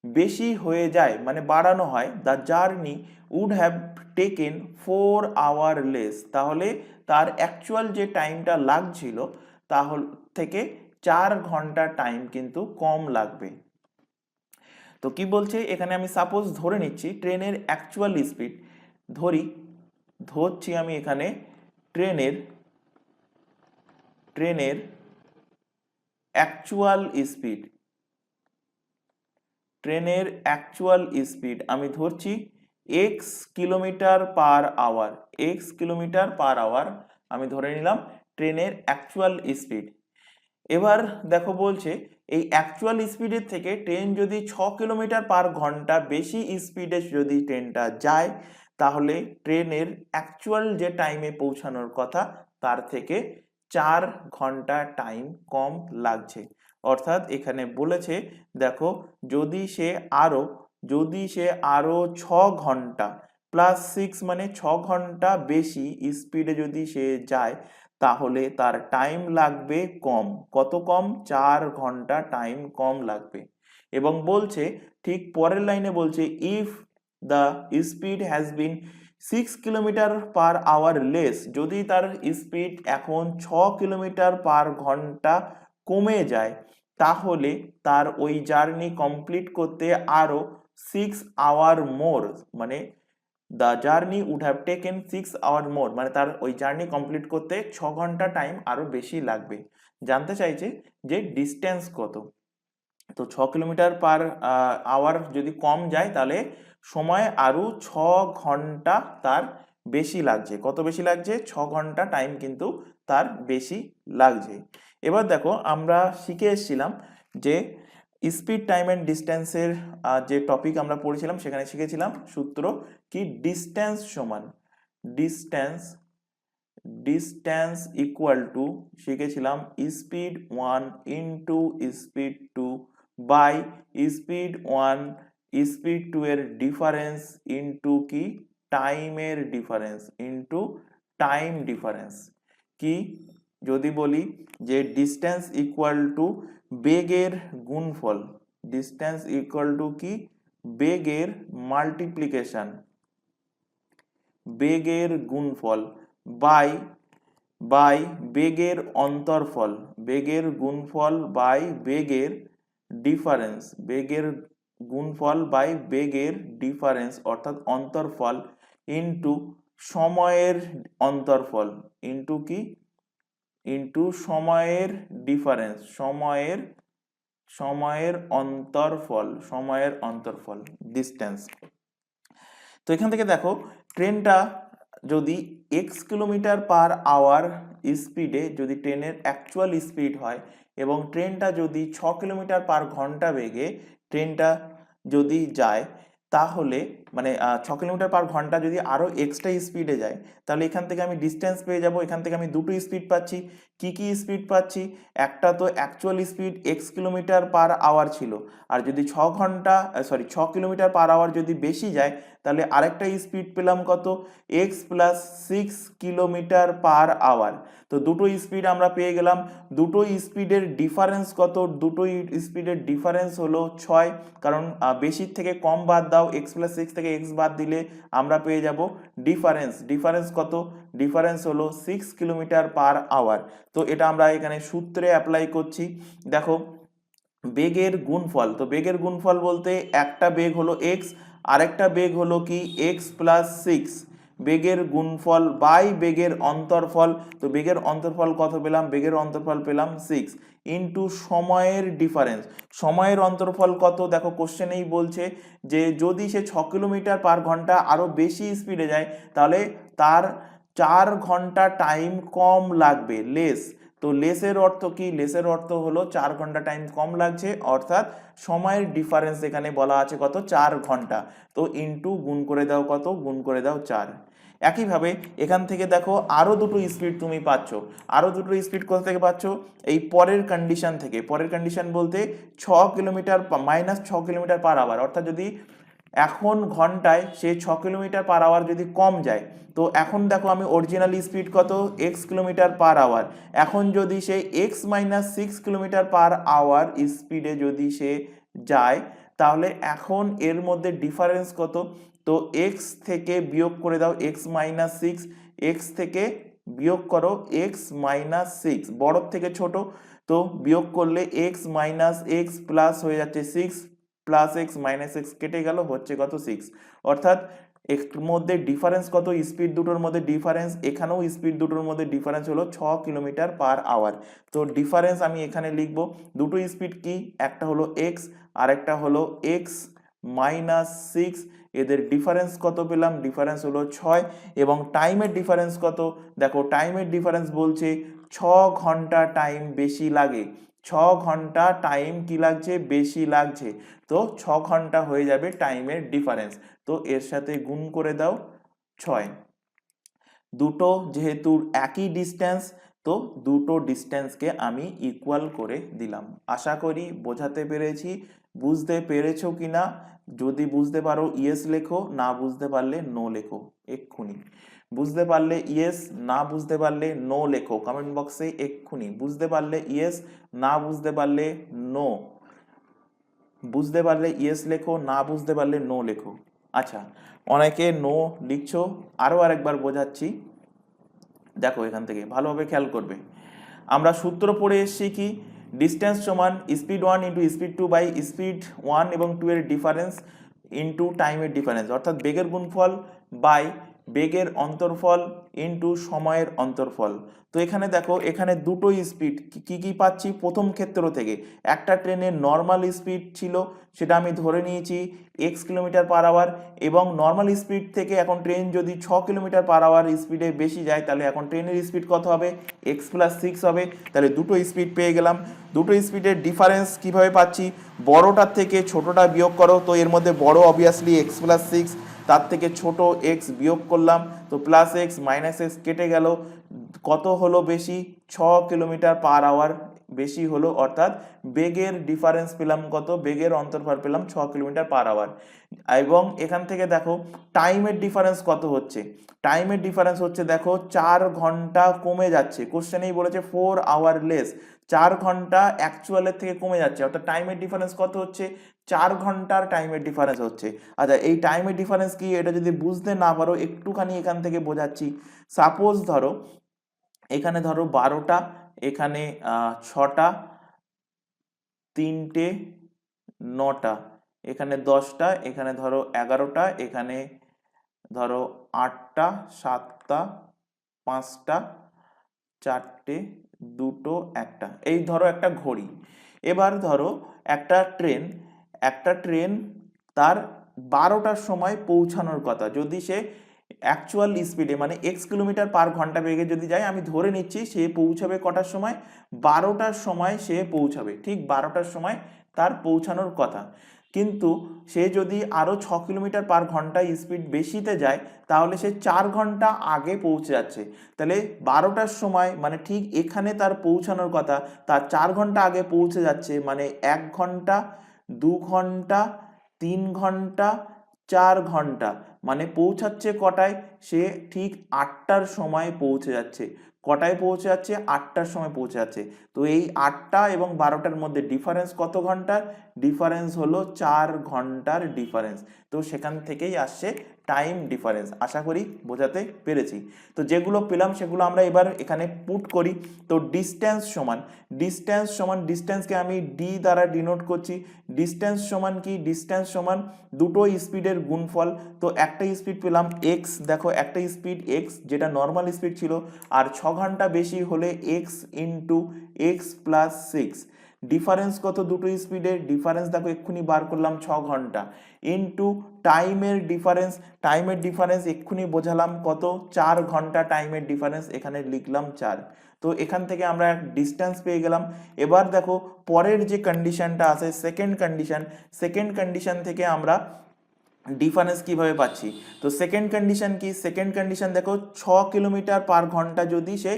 বেশি হয়ে যায়, মানে বাড়ানো হয়, the journey would have taken 4 hour less, তাহলে তার অ্যাকচুয়াল যে টাইমটা লাগছিল তাহলে থেকে 4 ঘন্টা টাইম কিন্তু কম লাগবে। তো কি বলছে এখানে, আমি সাপোজ ধরে নিচ্ছি ট্রেনের অ্যাকচুয়াল স্পিড, ধরছি আমি এখানে ট্রেনের অ্যাকচুয়াল স্পিড আমি ধরছি এক্স কিলোমিটার পার আওয়ার, আমি ধরে নিলাম ট্রেনের অ্যাকচুয়াল স্পিড। এবার দেখো বলছে এই অ্যাকচুয়াল স্পিডের থেকে ট্রেন যদি 6 কিলোমিটার/ঘন্টা বেশি স্পিডে যদি ট্রেনটা যায়, তাহলে ট্রেনের অ্যাকচুয়াল যে টাইমে পৌঁছানোর কথা তার থেকে 4 ঘন্টা টাইম কম লাগছে। অর্থাৎ এখানে বলেছে দেখো যদি সে আরো 6 ঘন্টা +6 মানে 6 ঘন্টা বেশি স্পিডে যদি সে যায়, তাহলে তার টাইম লাগবে কম। কত কম? 4 ঘন্টা টাইম কম লাগবে। এবং বলছে ঠিক পরের লাইনে বলছে if the speed has been 6 kilometre hour less, যদি তার স্পিড এখন 6 কিলোমিটার/ঘন্টা কমে যায়, তাহলে তার ওই জার্নি কমপ্লিট করতে আরো 6 আওয়ার মোর, মানে the journey would have taken 6 hour more, মানে তার ওই জার্নি কমপ্লিট করতে 6 ঘন্টা টাইম আরো বেশি লাগবে। জানতে চাইছে যে ডিস্টেন্স কত। তো 6 কিলোমিটার/আওয়ার যদি কম যায়, তাহলে সময় আরো 6 ঘন্টা তার বেশি লাগছে। কত বেশি লাগছে? 6 ঘন্টা টাইম কিন্তু তার বেশি লাগছে। এবার দেখো আমরা শিখে এসেছিলাম যে স্পিড, টাইম এন্ড ডিস্টেন্সের যে টপিক আমরা পড়েছিলাম, সেখানে শিখেছিলাম সূত্র কি ডিস্টেন্স সমান ডিস্টেন্স ইকুয়াল টু শিখেছিলাম speed 1 into speed 2 by speed 1 speed 2 এর ডিফারেন্স ইন্টু কি টাইমের ডিফারেন্স ইন্টু টাইম ডিফারেন্স। কি যদি বলি যে ডিস্টেন্স ইকুয়াল টু বেগের গুণফল, ডিস্টেন্স ইকুয়াল টু কি বেগের মাল্টিপ্লিকেশন, বেগের গুণফল বাই বেগের অন্তরফল, বেগের গুণফল বাই বেগের ডিফারেন্স, বেগের গুণফল বাই বেগের ডিফারেন্স অর্থাৎ অন্তরফল ইন্টু সময়ের অন্তরফল ইন্টু কি ইন্টু সময়ের ডিফারেন্স, সময়ের অন্তরফল ডিস্টেন্স। তো এখান থেকে দেখো ট্রেনটা যদি x কিলোমিটার/আওয়ার স্পিডে যদি ট্রেনের অ্যাকচুয়াল স্পিড হয়, এবং ট্রেনটা যদি 6 কিলোমিটার/ঘন্টা বেগে ট্রেনটা যদি যায়, তাহলে মানে 6 কিলোমিটার/ঘন্টা যদি আরো এক্সট্রা স্পিডে যায়, তাহলে এখান থেকে আমি ডিস্টেন্স পেয়ে যাব। এখান থেকে আমি দুটো স্পিড পাচ্ছি। কি কি স্পিড পাচ্ছি? একটা তো অ্যাকচুয়াল স্পিড x কিলোমিটার/আওয়ার ছিল, আর যদি 6 কিলোমিটার/আওয়ার যদি বেশি যায়, তাহলে আরেকটা স্পিড পেলাম কত? x + 6 কিলোমিটার/আওয়ার। তো দুটো স্পিড আমরা পেয়ে গেলাম। দুটো স্পিডের ডিফারেন্স কত? দুটো স্পিডের ডিফারেন্স হলো 6, কারণ বেশির থেকে কম বাদ দাও, x + 6 থেকে x বাদ দিলে আমরা পেয়ে যাব ডিফারেন্স কত? ডিফারেন্স হলো 6 কিলোমিটার/আওয়ার। তো এটা আমরা এখানে সূত্রে অ্যাপ্লাই করছি। দেখো বেগের গুণফল, তো বেগের গুণফল বলতে একটা বেগ হলো x, আরেকটা বেগ হলো কি x + 6, বেগের গুণফল বাই বেগের অন্তরফল। তো বেগের অন্তরফল কত পেলাম? বেগের অন্তরফল পেলাম 6 ইন্টু সময়ের ডিফারেন্স। সময়ের অন্তরফল কত? দেখো কোশ্চেনেই বলছে যে যদি সে 6 কিলোমিটার/ঘন্টা আরো বেশি স্পিডে যায়, তাহলে তার 4 ঘন্টা টাইম কম লাগবে, লেস। তো লেসের অর্থ কি? লেসের অর্থ হলো 4 ঘন্টা টাইম কম লাগছে, অর্থাৎ সময়ের ডিফারেন্স এখানে বলা আছে কত? 4 ঘন্টা। তো ইন্টু গুণ করে দাও কত? গুণ করে দাও 4। একইভাবে এখান থেকে দেখো আরো দুটো স্পিড তুমি পাচ্ছ। আরো দুটো স্পিড কোথা থেকে পাচ্ছ? এই পরের কন্ডিশন থেকে। পরের কন্ডিশন বলতে 6 কিলোমিটার -6 কিলোমিটার/আওয়ার, অর্থাৎ যদি এখন ঘন্টায় সে 6 কিলোমিটার/আওয়ার যদি কম যায়, তো এখন দেখো আমি অরিজিনাল স্পিড কত? x কিলোমিটার/আওয়ার। এখন যদি সে x - 6 কিলোমিটার/আওয়ার স্পিডে যদি সে যায়, তাহলে এখন এর মধ্যে ডিফারেন্স কত? তো x থেকে বিয়োগ করে দাও x - 6, x থেকে বিয়োগ করো x - 6, বড় থেকে ছোট। তো বিয়োগ করলে x - x প্লাস হয়ে যাচ্ছে 6 প্লাস x মাইনাস x কেটে গেল, হচ্ছে কত? 6। অর্থাৎ এর মধ্যে ডিফারেন্স কত? স্পিড দুটোর মধ্যে ডিফারেন্স, এখানেও স্পিড দুটোর মধ্যে ডিফারেন্স হলো 6 কিলোমিটার/আওয়ার। তো ডিফারেন্স আমি এখানে লিখবো, দুটো স্পিড কি? একটা হলো x আর একটা হলো x - 6 এদের ডিফারেন্স কত পেলাম, ডিফারেন্স হলো 6 এবং টাইমের ডিফারেন্স কত, দেখো টাইমের ডিফারেন্স বলছে 6 ঘন্টা টাইম বেশি লাগে, 6 ঘন্টা টাইম কি লাগছে, বেশি লাগছে। তো 6 ঘন্টা হয়ে যাবে টাইমের ডিফারেন্স। তো এর সাথে গুণ করে দাও 6। দুটো যেহেতু একই ডিস্টেন্স, তো দুটো ডিস্টেন্সকে আমি ইকুয়াল করে দিলাম। আশা করি বোঝাতে পেরেছি। বুঝতে পেরেছো কিনা? যদি বুঝতে পারো ইয়েস লেখো, না বুঝতে পারলে নো লেখো এক্ষুনি। বুঝতে পারলে ইয়েস, না বুঝতে পারলে নো লেখো কমেন্ট বক্সে এক্ষুনি। বুঝতে পারলে ইয়েস, না বুঝতে পারলে নো। বুঝতে পারলে ইয়েস লেখো, না বুঝতে পারলে নো লেখো। আচ্ছা, অনেকে নো লিখছো, আরো আরেকবার বোঝাচ্ছি, দেখো এখান থেকে ভালোভাবে খেয়াল করবে। আমরা সূত্র পড়ে এসেছি কি, ডিস্টেন্স সমান speed 1 into speed 2 by speed 1 এবং 2 এর ডিফারেন্স ইন্টু টাইমের ডিফারেন্স, অর্থাৎ বেগের গুণফল বাই বেগের অন্তরফল ইন্টু সময়ের অন্তরফল। তো এখানে দেখো, এখানে দুটো স্পিড কি কি পাচ্ছি প্রথম ক্ষেত্র থেকে। একটা ট্রেনের নর্মাল স্পিড ছিল, সেটা আমি ধরে নিয়েছি x কিলোমিটার পার আওয়ার, এবং নর্মাল স্পিড থেকে এখন ট্রেন যদি 6 কিলোমিটার পার আওয়ার স্পিডে বেশি যায়, তাহলে এখন ট্রেনের স্পিড কত হবে, x প্লাস 6 হবে। তাহলে দুটো স্পিড পেয়ে গেলাম। দুটো স্পিডের ডিফারেন্স কিভাবে পাচ্ছি, বড়টার থেকে ছোটটা বিয়োগ করো, তো এর মধ্যে বড় অবভিয়াসলি x প্লাস 6, তার থেকে ছোট x বিয়োগ করলাম, তো প্লাস এক্স মাইনাস এক্স কেটে গেল। কত হলো বেশি, 6 কিলোমিটার পার আওয়ার বেশি হলো, অর্থাৎ বেগের ডিফারেন্স পেলাম কত, বেগের অন্তরফল পেলাম 6 কিলোমিটার পার আওয়ার। এবং এখান থেকে দেখো টাইমের ডিফারেন্স কত হচ্ছে, টাইমের ডিফারেন্স হচ্ছে দেখো 4 ঘন্টা কমে যাচ্ছে। কোশ্চেনেই বলেছে 4 আওয়ার লেস, 4 ঘন্টা অ্যাকচুয়ালের থেকে কমে যাচ্ছে, অর্থাৎ টাইমের ডিফারেন্স কত হচ্ছে, 4 ঘন্টার টাইমের ডিফারেন্স হচ্ছে। আচ্ছা, এই টাইমের ডিফারেন্স কি, এটা যদি বুঝতে না পারো একটুখানি এখান থেকে বোঝাচ্ছি। সাপোজ ধরো এখানে ধরো 12টা, এখানে 6টা, 3টে, 9টা, এখানে 10টা, এখানে ধরো 11টা, এখানে ধরো 8টা, 7টা, 5টা, 4টে, 2টো, 1টা, এই ধরো একটা ঘড়ি। এবার ধরো একটা ট্রেন তার 12টার সময় পৌঁছানোর কথা, যদি সে অ্যাকচুয়াল স্পিডে মানে x কিলোমিটার পার ঘন্টা বেগে যদি যায়, আমি ধরে নিচ্ছি সে পৌঁছাবে কটার সময়, 12টার সময় সে পৌঁছাবে, ঠিক 12টার সময় তার পৌঁছানোর কথা। কিন্তু সে যদি আরও 6 কিলোমিটার পার ঘন্টা স্পিড বেশিতে যায়, তাহলে সে 4 ঘন্টা আগে পৌঁছে যাচ্ছে। তাহলে 12টার সময় মানে ঠিক এখানে তার পৌঁছানোর কথা, তার 4 ঘন্টা আগে পৌঁছে যাচ্ছে, মানে 1 ঘন্টা, 2 ঘন্টা, 3 ঘন্টা, 4 ঘন্টা, মানে পৌঁছাচ্ছে কটায়, সে ঠিক 8টার সময় পৌঁছে যাচ্ছে। কটায় পৌঁছে যাচ্ছে, 8টার সময় পৌঁছে যাচ্ছে। তো এই 8টা এবং 12টার মধ্যে ডিফারেন্স কত ঘন্টার, ডিফারেন্স হলো 4 ঘন্টার ডিফারেন্স। তো সেখান থেকেই আসছে টাইম ডিফারেন্স। আশা করি বোঝাতে পেরেছি। তো যেগুলো পেলাম সেগুলো আমরা এবার এখানে পুট করি। তো ডিস্টেন্স সমান, ডিস্টেন্সকে আমি ডি দ্বারা ডিনোট করছি। ডিস্টেন্স সমান কি, ডিস্টেন্স সমান দুটো স্পিডের গুণফল। তো একটা স্পিড পেলাম এক্স, দেখো একটা স্পিড এক্স যেটা নর্মাল স্পিড ছিল, আর 6 ঘন্টা বেশি হলে x into x plus 6। Difference কত দুটো স্পিডের, ডিফারেন্স দেখো এক্ষুনি বার করলাম 6 ঘন্টা, ইন্টু টাইমের ডিফারেন্স এক্ষুনি বোঝালাম কত, 4 ঘন্টা টাইমের ডিফারেন্স, এখানে লিখলাম 4। তো এখান থেকে আমরা ডিস্টেন্স পেয়ে গেলাম। এবার দেখো পরের যে কন্ডিশনটা আছে, সেকেন্ড কন্ডিশন থেকে আমরা ডিফারেন্স কিভাবে পাচ্ছি। তো সেকেন্ড কন্ডিশন কি, সেকেন্ড কন্ডিশন দেখো 6 কিলোমিটার পার ঘন্টা যদি সে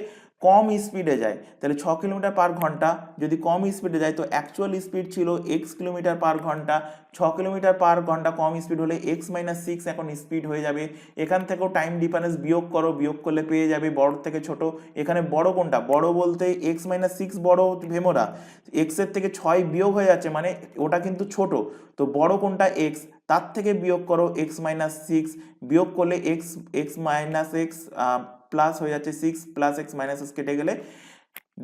কম স্পিডে যায়, তাহলে 6 কিলোমিটার পার ঘন্টা যদি কম স্পিডে যায়, তো অ্যাকচুয়াল স্পিড ছিল x কিলোমিটার পার ঘন্টা, 6 কিলোমিটার পার ঘন্টা কম স্পিড হলে x মাইনাস 6 এখন স্পিড হয়ে যাবে। এখান থেকেও টাইম ডিফারেন্স বিয়োগ করো, বিয়োগ করলে পেয়ে যাবে বড় থেকে ছোট। এখানে বড় কোনটা, বড় বলতে x মাইনাস 6 বড় ভেমোরা, x এর থেকে 6 বিয়োগ হয়ে যাচ্ছে, মানে ওটা কিন্তু ছোট। তো বড় কোনটা x, তার থেকে বিয়োগ করো x মাইনাস 6, বিয়োগ করলে x মাইনাস এক্স প্লাস হয়ে যাচ্ছে 6 প্লাস x মাইনাস এক্স কেটে গেলে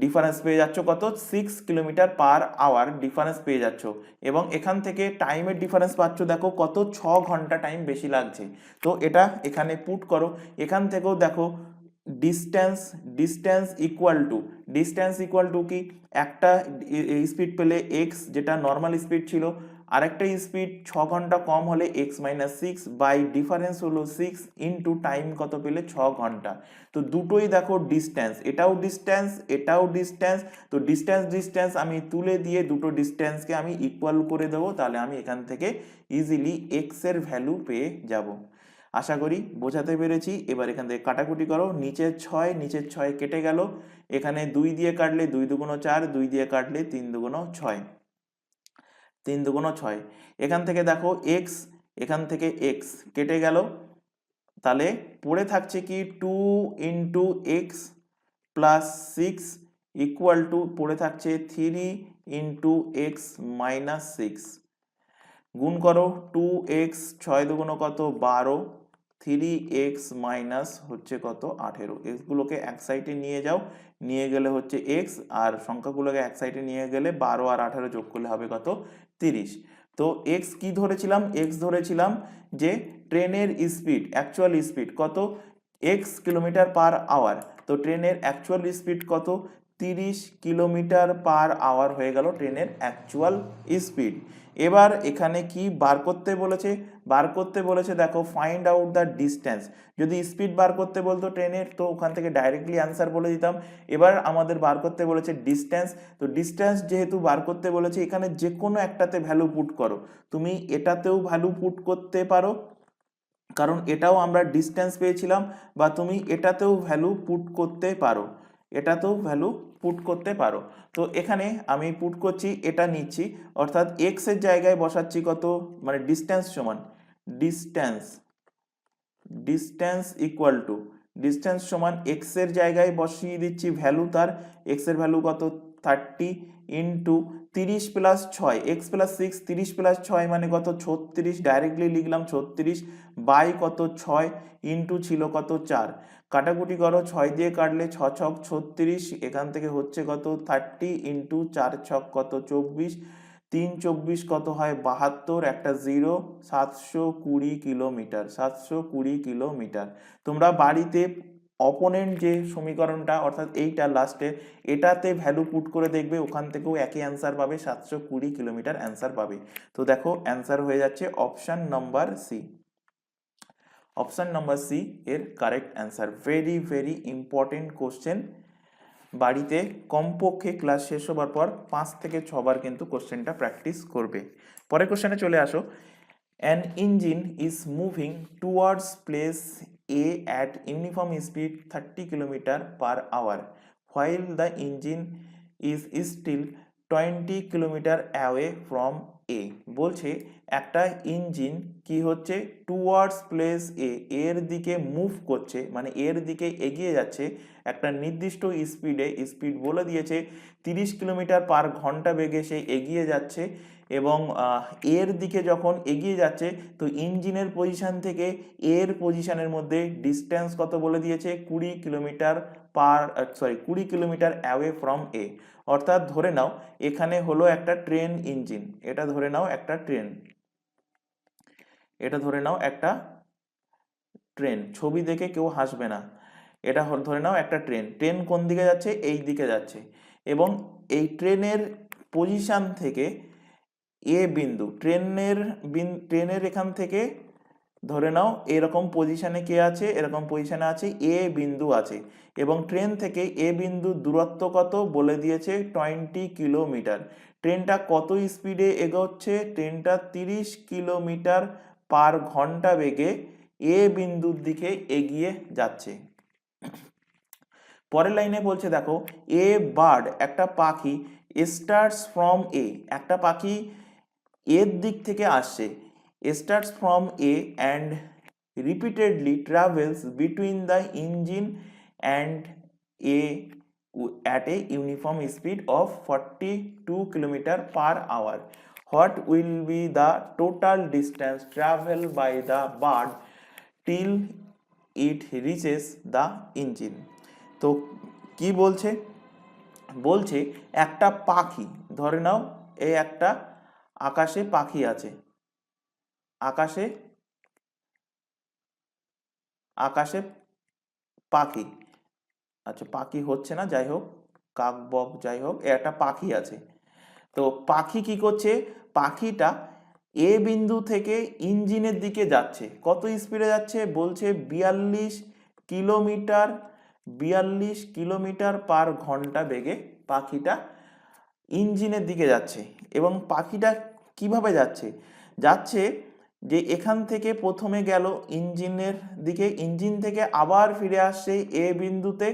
ডিফারেন্স পেয়ে যাচ্ছ কত, 6 কিলোমিটার পার আওয়ার ডিফারেন্স পেয়ে যাচ্ছ। এবং এখান থেকে টাইমের ডিফারেন্স পাচ্ছ দেখো কত, 6 ঘন্টা টাইম বেশি লাগছে। তো এটা এখানে পুট করো। এখান থেকেও দেখো ডিস্টেন্স ইকুয়াল টু কি, একটা স্পিড পেলে x যেটা নর্মাল স্পিড ছিল, আরেকটা স্পিড 6 ঘন্টা কম হলে x minus six by difference হলো 6 ইন্টু টাইম কত পেলে 6 ঘন্টা। তো দুটোই দেখো ডিস্টেন্স, এটাও ডিস্টেন্স এটাও ডিস্টেন্স, তো ডিস্টেন্স ডিস্টেন্স আমি তুলে দিয়ে দুটো ডিস্টেন্সকে আমি ইকুয়াল করে দেবো, তাহলে আমি এখান থেকে ইজিলি এক্স এর ভ্যালু পেয়ে যাব। আশা করি বোঝাতে পেরেছি। এবার এখান থেকে কাটাকুটি করো, নিচের 6 নিচের 6 কেটে গেল, এখানে 2 দিয়ে কাটলে 2 দুগুণ 4, 2 দিয়ে কাটলে 3 দুগুণ 6, 3 দুগুণ 6। এখান থেকে দেখো এক্স, এখান থেকে এক্স কেটে গেল, তাহলে পড়ে থাকছে কি 2 into x plus 6 equal to পড়ে থাকছে 3 ইন্টু এক্স মাইনাস 6। গুণ করো 2x 6 দুগুণ কত 12, 3x মাইনাস হচ্ছে কত 18। এক্সগুলোকে এক সাইডে নিয়ে যাও, নিয়ে গেলে হচ্ছে x, আর সংখ্যাগুলোকে এক সাইডে নিয়ে গেলে 12 আর 18 যোগ করলে হবে কত 30। তো x কি ধরেছিলাম, x ধরেছিলাম যে ট্রেনের স্পিড, অ্যাকচুয়াল স্পিড কত x কিলোমিটার পার আওয়ার। তো ট্রেনের অ্যাকচুয়াল স্পিড কত 30 কিলোমিটার পার আওয়ার হয়ে গেল ট্রেনের অ্যাকচুয়াল স্পিড। এবার এখানে কি বার করতে বলেছে, বার করতে বলেছে দেখো ফাইন্ড আউট দ্য ডিস্টেন্স। যদি স্পিড বার করতে বলতো ট্রেনের তো ওখান থেকে ডাইরেক্টলি অ্যান্সার বলে দিতাম। এবার আমাদের বার করতে বলেছে ডিস্টেন্স, তো ডিস্টেন্স যেহেতু বার করতে বলেছে এখানে যে কোনো একটাতে ভ্যালু পুট করো, তুমি এটাতেও ভ্যালু পুট করতে পারো কারণ এটাও আমরা ডিস্টেন্স পেয়েছিলাম, বা তুমি এটাতেও ভ্যালু পুট করতে পারো, এটাতেও ভ্যালু পুট করতে পারো। তো এখানে আমি পুট করছি, এটা নিচ্ছি, অর্থাৎ এক্স এর জায়গায় বসাচ্ছি কত, মানে ডিস্টেন্স সমান distance, distance equal to distance সমান এক্স এর জায়গায় বসিয়ে দিচ্ছি ভ্যালু তার, এক্স এর ভ্যালু কত 30 into 30 plus 6 x plus 6, 30 plus 6 মানে কত 36, ডাইরেক্টলি লিখলাম 36 বাই কত 6 ইন্টু ছিল কত 4, কাটাকুটি করো 6 দিয়ে কাটলে 6 ছক 36, এখান থেকে হচ্ছে কত 30 ইন্টু 4 ছক কত 24, 3 24 কত হয় 72, একটা 0, 720 কিলোমিটার, 720 কিলোমিটার। তোমরা বাড়িতে অপোনেন্ট যে সমীকরণটা অর্থাৎ এইটা লাস্টে, এটাতে ভ্যালু পুট করে দেখবে, ওখান থেকেও একই অ্যান্সার পাবে, 720 কিলোমিটার অ্যান্সার পাবে। তো দেখো অ্যান্সার হয়ে যাচ্ছে option number C. Option number C এর correct answer. Very very important question, বাড়িতে কমপক্ষে ক্লাস শেষ হবার পর 5 থেকে 6 বার কিন্তু কোশ্চেনটা প্র্যাকটিস করবে। পরের কোশ্চেনে চলে আসো। An engine is moving towards place A at uniform speed 30 km per hour while the engine is still 20 km away from A। বলছে একটা ইঞ্জিন কি হচ্ছে টুয়ার্ডস প্লেস এ, এর দিকে মুভ করছে, মানে এর দিকে এগিয়ে যাচ্ছে একটা নির্দিষ্ট স্পিডে, স্পিড বলে দিয়েছে 30 কিলোমিটার পার ঘন্টা বেগে সে এগিয়ে যাচ্ছে, এবং এর দিকে যখন এগিয়ে যাচ্ছে তো ইঞ্জিনের পজিশন থেকে এর পজিশনের মধ্যে ডিস্টেন্স কত বলে দিয়েছে 20 kilometre per 20 kilometre away from a. অর্থাৎ ধরে নাও এখানে হলো একটা ট্রেন ইঞ্জিন, এটা ধরে নাও একটা ট্রেন, এটা ধরে নাও একটা ট্রেন, ছবি দেখে কেউ হাসবে না, এটা ধরে নাও একটা ট্রেন, ট্রেন কোন দিকে যাচ্ছে এই দিকে যাচ্ছে, এবং এই ট্রেনের পজিশন থেকে এ বিন্দু, ট্রেনের এখান থেকে ধরে নাও এরকম পজিশনে কে আছে, এরকম পজিশনে আছে এ বিন্দু আছে, এবং ট্রেন থেকে এ বিন্দু দূরত্ব কত বলে দিয়েছে 20 কিলোমিটার। ট্রেনটা কত স্পিডে এগোচ্ছে, ট্রেনটা 30 কিলোমিটার পার ঘন্টা বেগে এ বিন্দুর দিকে এগিয়ে যাচ্ছে। পরের লাইনে বলছে দেখো এ বার্ড একটা পাখি স্টার্টস ফ্রম এ, একটা পাখি এর দিক থেকে আসছে, starts from a and repeatedly travels between the engine and a at a uniform speed of 42 km per hour. What will be the total distance traveled by the bird till it reaches the engine? তো কি বলছে, বলছে একটা পাখি, ধরে নাও এই একটা আকাশে পাখি আছে, আকাশে আকাশে পাখি, আচ্ছা পাখি হচ্ছে না, যাই হোক কাক বক যাই হোক, একটা পাখি আছে। তো পাখি কি করছে, পাখিটা এ বিন্দু থেকে ইঞ্জিনের দিকে যাচ্ছে, কত স্পিডে যাচ্ছে বলছে 42 কিলোমিটার পার ঘন্টা বেগে পাখিটা ইঞ্জিনের দিকে যাচ্ছে। এবং পাখিটা কিভাবে যাচ্ছে, যাচ্ছে যে এখান থেকে প্রথমে গেল ইঞ্জিনের দিকে, ইঞ্জিন থেকে আবার ফিরে আসছে এ বিন্দুতে।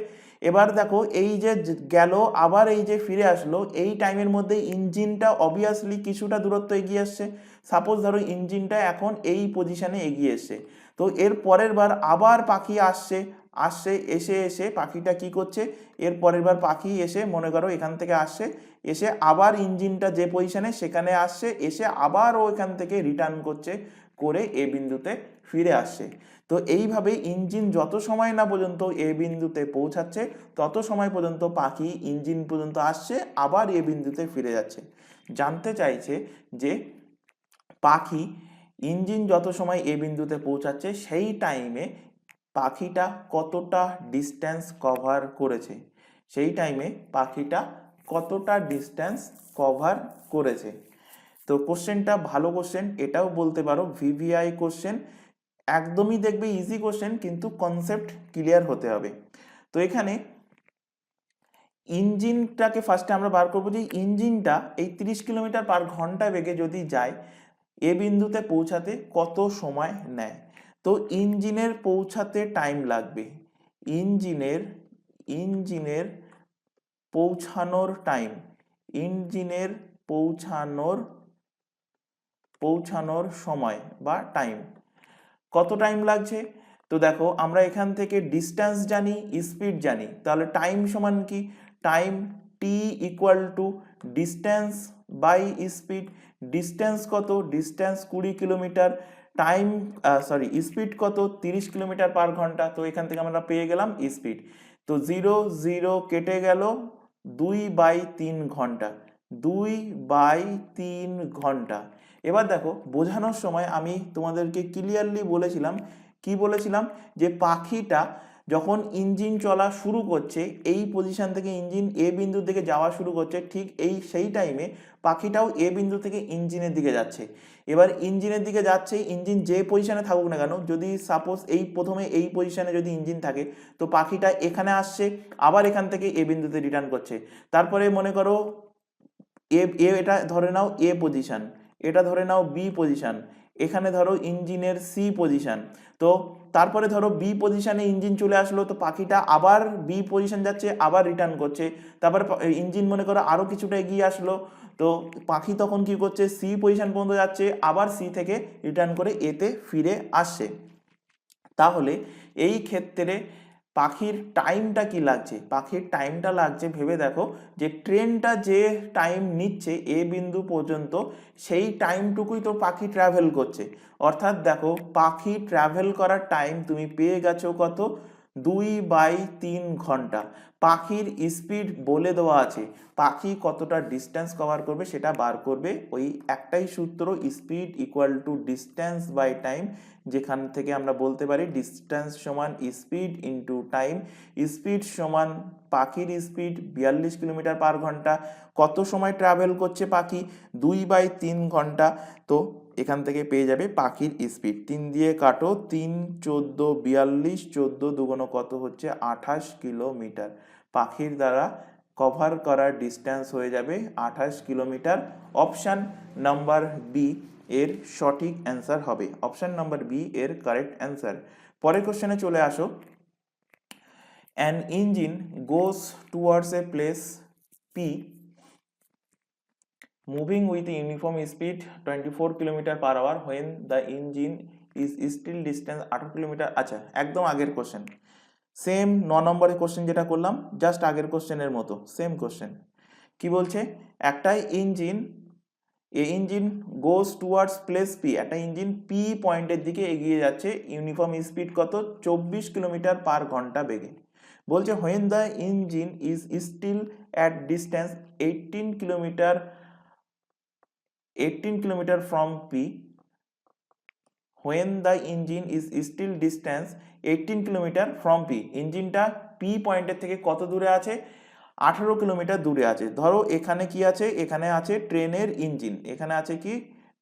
এবার দেখো এই যে গেল আবার এই যে ফিরে আসলো, এই টাইমের মধ্যে ইঞ্জিনটা অবভিয়াসলি কিছুটা দূরত্ব এগিয়ে আসছে। সাপোজ ধরো ইঞ্জিনটা এখন এই পজিশনে এগিয়ে এসছে, তো এর পরের বার আবার পাখি আসছে, এসে এসে পাখিটা কি করছে, এর পরের বার পাখি এসে মনে করো এখান থেকে আসছে, এসে আবার ইঞ্জিনটা যে পজিশনে সেখানে আসছে, এসে আবার ও এখান থেকে রিটার্ন করছে, করে এ বিন্দুতে ফিরে আসছে। তো এইভাবে ইঞ্জিন যত সময় না পর্যন্ত এ বিন্দুতে পৌঁছাচ্ছে তত সময় পর্যন্ত পাখি ইঞ্জিন পর্যন্ত আসছে, আবার এ বিন্দুতে ফিরে যাচ্ছে। জানতে চাইছে যে পাখি ইঞ্জিন যত সময় এ বিন্দুতে পৌঁছাচ্ছে সেই টাইমে পাখিটা কতটা ডিস্টেন্স কভার করেছে, সেই টাইমে পাখিটা কতটা ডিস্টেন্স কভার করেছে। তো কোশ্চেনটা ভালো কোশ্চেন, এটাও বলতে পারো ভিভিআই কোশ্চেন। একদমই দেখবে ইজি কোশ্চেন, কিন্তু কনসেপ্ট ক্লিয়ার হতে হবে। তো এখানে ইঞ্জিনটাকে ফার্স্টে আমরা বার করবো যে ইঞ্জিনটা এই 30 কিলোমিটার পার ঘন্টা বেগে যদি যায় এ বিন্দুতে পৌঁছাতে কত সময় নেয়। তো ইঞ্জিনের পৌঁছাতে টাইম লাগবে, ইঞ্জিনের পৌঁছানোর টাইম, ইঞ্জিনের পৌঁছানোর সময় বা টাইম, কত টাইম লাগছে। তো দেখো আমরা এখান থেকে ডিস্টেন্স জানি, স্পিড জানি, তাহলে টাইম সমান কি, time T equal to distance by speed. Distance কত, ডিস্টেন্স 20 কিলোমিটার, টাইম স্পিড কত 30 কিলোমিটার পার ঘন্টা। তো এখান থেকে আমরা পেয়ে গেলাম স্পিড। তো 0 0 কেটে গেল, 2/3 ঘন্টা, 2/3 ঘন্টা। এবার দেখো বোঝানোর সময় আমি তোমাদেরকে ক্লিয়ারলি বলেছিলাম, কি বলেছিলাম, যে পাখিটা যখন ইঞ্জিন চলা শুরু করছে, এই পজিশন থেকে ইঞ্জিন এ বিন্দুর দিকে যাওয়া শুরু করছে, ঠিক সেই টাইমে পাখিটাও এ বিন্দু থেকে ইঞ্জিনের দিকে যাচ্ছে। এবার ইঞ্জিনের দিকে যাচ্ছে, ইঞ্জিন যে পজিশনে থাকুক না কেন, যদি সাপোজ এই প্রথমে এই পজিশনে যদি ইঞ্জিন থাকে, তো পাখিটা এখানে আসছে, আবার এখান থেকে এ বিন্দুতে রিটার্ন করছে। তারপরে মনে করো এটা ধরে নাও এ পজিশন, এটা ধরে নাও বি পজিশন, এখানে ধরো ইঞ্জিনের সি পজিশন। তো তারপরে ধরো বি পজিশনে ইঞ্জিন চলে আসলো, তো পাখিটা আবার বি পজিশন যাচ্ছে, আবার রিটার্ন করছে। তারপরে ইঞ্জিন মনে করো আরো কিছুটা এগিয়ে আসলো, তো পাখি তখন কি করছে, সি পজিশন পর্যন্ত যাচ্ছে, আবার সি থেকে রিটার্ন করে এতে ফিরে আসছে। তাহলে এই ক্ষেত্রে পাখির টাইমটা কি লাগছে, পাখির টাইমটা লাগছে, ভেবে দেখো যে ট্রেনটা যে টাইম নিচ্ছে এ বিন্দু পর্যন্ত, সেই টাইমটুকুই তো পাখি ট্রাভেল করছে। অর্থাৎ দেখো পাখি ট্রাভেল করার টাইম তুমি পেয়ে গেছো কত, 2/3 ঘন্টা। পাখির স্পিড বলে দেওয়া আছে, পাখি কতটা ডিস্টেন্স কভার করবে সেটা বার করবে, ওই একটাই সূত্র, speed equal to distance by time, যেখান থেকে আমরা বলতে পারি ডিস্টেন্স সমান স্পিড ইন্টু টাইম। স্পিড সমান পাখির স্পিড 42 কিলোমিটার পার ঘন্টা, কত সময় ট্রাভেল করছে পাখি, 2/3 ঘন্টা। তো এখান থেকে পেয়ে যাবে পাখির স্পিড, 3 দিয়ে কাটো, 3 14 42, 14 দুগুণ কত হচ্ছে 28 কিলোমিটার। পাখির দ্বারা কভার করার ডিস্টেন্স হয়ে যাবে 28 কিলোমিটার। অপশান নাম্বার বি এর সঠিক অ্যান্সার হবে, অপশন নাম্বার বি এর কারেক্ট অ্যান্সার। পরের কোশ্চেনে চলে আসো। An engine goes towards a place P moving with uniform speed 24 kilometre hour when the engine is still distance 18 kilometre. আচ্ছা, একদম আগের কোশ্চেন, সেম 9 নম্বরের কোশ্চেন যেটা করলাম, জাস্ট আগের কোশ্চেনের মতো সেম কোশ্চেন। কি বলছে, একটাই ইঞ্জিন, এ engine goes towards place P, একটা ইঞ্জিন পি পয়েন্টের দিকে এগিয়ে যাচ্ছে, ইউনিফর্ম স্পিড কত 24 কিলোমিটার/ঘন্টা বেগে। বলছে when the engine is still at distance 18 kilometre from P, when the engine is still distance 18 kilometre from P, ইঞ্জিনটা পি পয়েন্টের থেকে কত দূরে আছে, 18 কিলোমিটার দূরে আছে। ধরো এখানে কি আছে, এখানে আছে ট্রেনের ইঞ্জিন, এখানে আছে কি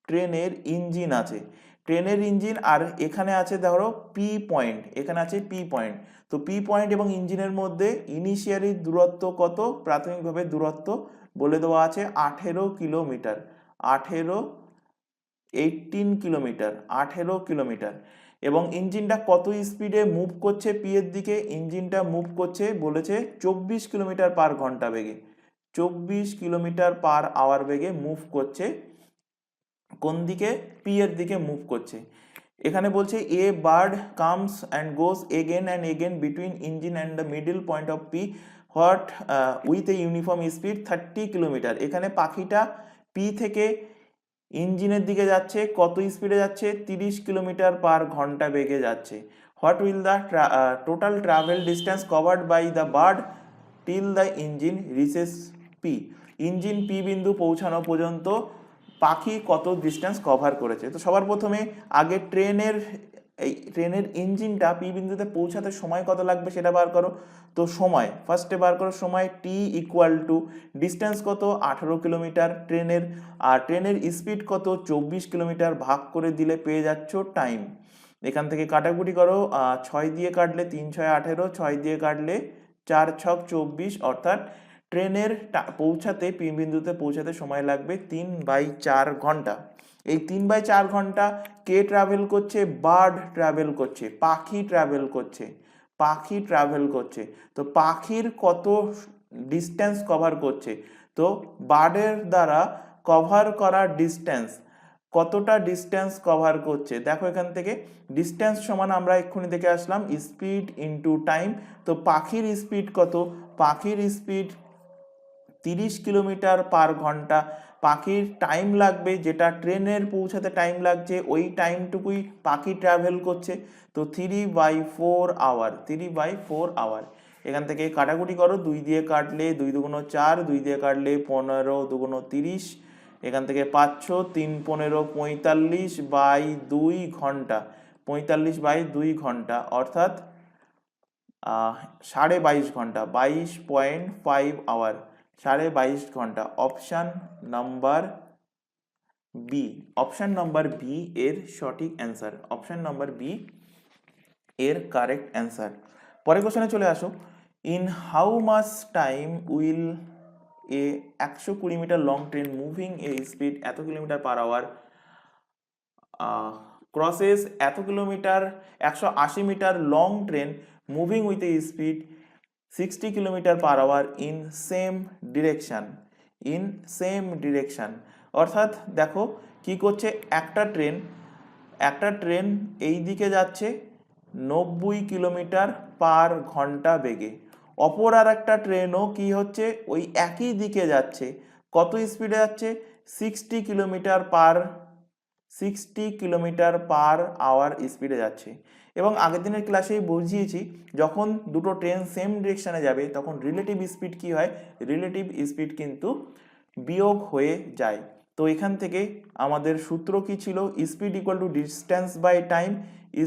ট্রেনের ইঞ্জিন আছে, ট্রেনের ইঞ্জিন, আর এখানে আছে ধরো পি পয়েন্ট, এখানে আছে পি পয়েন্ট। তো পি পয়েন্ট এবং ইঞ্জিনের মধ্যে ইনিশিয়ালি দূরত্ব কত, প্রাথমিকভাবে দূরত্ব বলে দেওয়া আছে 18 কিলোমিটার, 18 কিলোমিটার, 18 কিলোমিটার। এবং ইঞ্জিনটা কত স্পিডে মুভ করছে পি এর দিকে, ইঞ্জিনটা মুভ করছে বলেছে 24 কিলোমিটার/ঘন্টা বেগে, 24 কিলোমিটার/আওয়ার বেগে মুভ করছে, কোন দিকে, পি এর দিকে মুভ করছে। এখানে বলছে a bird comes and goes again and again between engine and the middle point of P what with a uniform speed 30 kilometre. এখানে পাখিটা পি থেকে ইঞ্জিনের দিকে যাচ্ছে, কত স্পিডে যাচ্ছে, 30 কিলোমিটার/ঘন্টা বেগে যাচ্ছে। What will the total travel distance covered by the bird till the engine reaches P. Engine P বিন্দু পৌঁছানো পর্যন্ত পাখি কত ডিস্টেন্স কভার করেছে। তো সবার প্রথমে আগে ট্রেনের ইঞ্জিনটা পি বিন্দুতে পৌঁছাতে সময় কত লাগবে সেটা বার করো। তো সময় ফার্স্টে বার করো, সময় টি ইকুয়াল টু ডিস্টেন্স কত 18 কিলোমিটার ট্রেনের, আর ট্রেনের স্পিড কত 24 কিলোমিটার, ভাগ করে দিলে পেয়ে যাচ্ছ টাইম। এখান থেকে কাটাকুটি করো, 6 দিয়ে কাটলে 3 6 18, 6 দিয়ে কাটলে 4 6 24, অর্থাৎ ট্রেনের পৌঁছাতে পি বিন্দুতে পৌঁছাতে সময় লাগবে 3/4 ঘন্টা। এই 3/4 ঘন্টা কে ট্রাভেল করছে, বার্ড ট্রাভেল করছে, পাখি ট্রাভেল করছে, পাখি ট্রাভেল করছে। তো পাখির কত ডিস্টেন্স কভার করছে, তো বার্ডের দ্বারা কভার করা ডিস্টেন্স কতটা ডিস্টেন্স কভার করছে, দেখো এখান থেকে ডিস্টেন্স সমান আমরা এক্ষুনি দেখে আসলাম স্পিড ইন্টু টাইম। তো পাখির স্পিড কত, পাখির স্পিড 30 কিলোমিটার/ঘন্টা। পাখির টাইম লাগবে, যেটা ট্রেনের পৌঁছাতে টাইম লাগছে ওই টাইমটুকুই পাখি ট্রাভেল করছে, তো 3/4 আওয়ার, 3/4 আওয়ার। এখান থেকে কাটাকুটি করো, 2 দিয়ে কাটলে 2 দুগুণ 4, 2 দিয়ে কাটলে 15 দুগুণ 30, এখান থেকে পাচ্ছ 3 15 45/2 ঘন্টা, 45/2 ঘন্টা, অর্থাৎ 22.5 ঘন্টা, 22.5 আওয়ার, 22.5 ঘন্টা। Option number B, option number B এর সঠিক অ্যান্সার, অপশান নাম্বার বি এর কারেক্ট অ্যান্সার। পরের কোশ্চেনে চলে আসো। In how much time will a 120 metre long train moving a speed এত কিলোমিটার/আওয়ার ক্রসেস এত kilometre 180 metre long train moving with a speed 60 kilometre hour in same direction, in same direction. অর্থাৎ দেখো কি করছে, একটা ট্রেন এই দিকে যাচ্ছে 90 কিলোমিটার/ঘন্টা বেগে, অপর আর একটা ট্রেনও কি হচ্ছে ওই একই দিকে যাচ্ছে, কত স্পিডে যাচ্ছে 60 কিলোমিটার/আওয়ার স্পিডে যাচ্ছে। এবং আগের দিনের ক্লাসেই বুঝিয়েছি, যখন দুটো ট্রেন সেম ডিরেকশনে যাবে তখন রিলেটিভ স্পিড কি হয়, রিলেটিভ স্পিড কিন্তু বিয়োগ হয়ে যায়। তো এখান থেকে আমাদের সূত্র কি ছিল, speed equal to distance by time,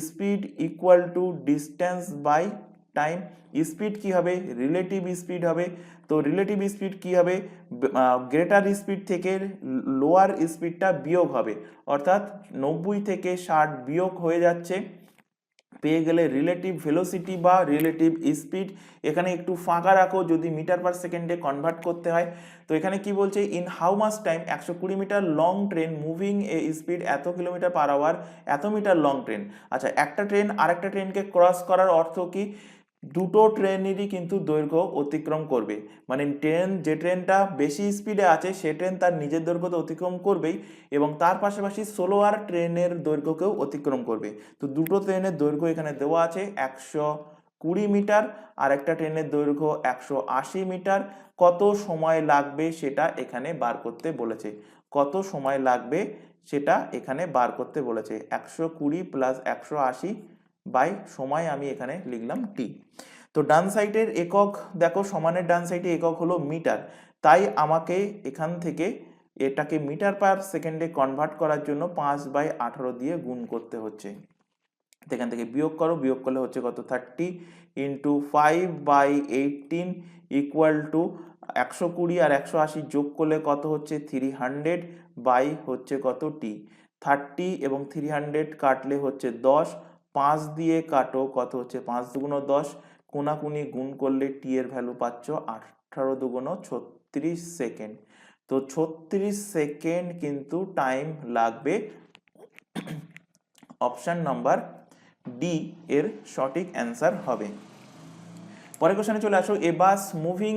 speed equal to distance by time. Speed কি হবে, রিলেটিভ স্পিড হবে। তো রিলেটিভ স্পিড কি হবে, গ্রেটার স্পিড থেকে লোয়ার স্পিডটা বিয়োগ হবে, অর্থাৎ 90 থেকে 60 বিয়োগ হয়ে যাচ্ছে, পেয়ে গেলে রিলেটিভ ভেলোসিটি বা রিলেটিভ স্পিড। এখানে একটু ফাঁকা রাখো যদি মিটার/সেকেন্ডে কনভার্ট করতে হয়। তো এখানে কি বলছে, in how much time 120 metre long train moving a speed এত কিলোমিটার/আওয়ার, এত মিটার লং ট্রেন। আচ্ছা, একটা ট্রেন আরেকটা ট্রেনকে ক্রস করার অর্থ কি, দুটো ট্রেনেরই কিন্তু দৈর্ঘ্য অতিক্রম করবে, মানে যে ট্রেনটা বেশি স্পিডে আছে সে ট্রেন তার নিজের দৈর্ঘ্য তো অতিক্রম করবেই, এবং তার পাশাপাশি স্লোয়ার ট্রেনের দৈর্ঘ্যকেও অতিক্রম করবে। তো দুটো ট্রেনের দৈর্ঘ্য এখানে দেওয়া আছে 120 মিটার, আর একটা ট্রেনের দৈর্ঘ্য 180 মিটার। কত সময় লাগবে সেটা এখানে বার করতে বলেছে, কত সময় লাগবে সেটা এখানে বার করতে বলেছে। 120 প্লাস 180 বাই সময় আমি এখানে লিখলাম টি। তো ডান সাইডের একক দেখো, সমানের ডান সাইডে একক হলো মিটার, তাই আমাকে এখান থেকে এটাকে মিটার/সেকেন্ডে কনভার্ট করার জন্য 5/18 দিয়ে গুণ করতে হচ্ছে। এখান থেকে বিয়োগ করো, বিয়োগ করলে হচ্ছে কত, 30 ইন্টু 5/18 ইকুয়াল টু 120 আর 180 যোগ করলে কত হচ্ছে 300 বাই হচ্ছে কত টি, 30 এবং 300 কাটলে হচ্ছে 10, 5 দিয়ে কাটো কত হচ্ছে 5 দুগুণ 10, কোনাকুনি গুণ করলে টি এর ভ্যালু পাচ্ছ 18 দুগুণ 36 সেকেন্ড। তো 36 সেকেন্ড কিন্তু টাইম লাগবে। অপশন নাম্বার ডি এর সঠিক অ্যান্সার হবে। পরের কোশ্চেনে চলে আসো, এ বাস moving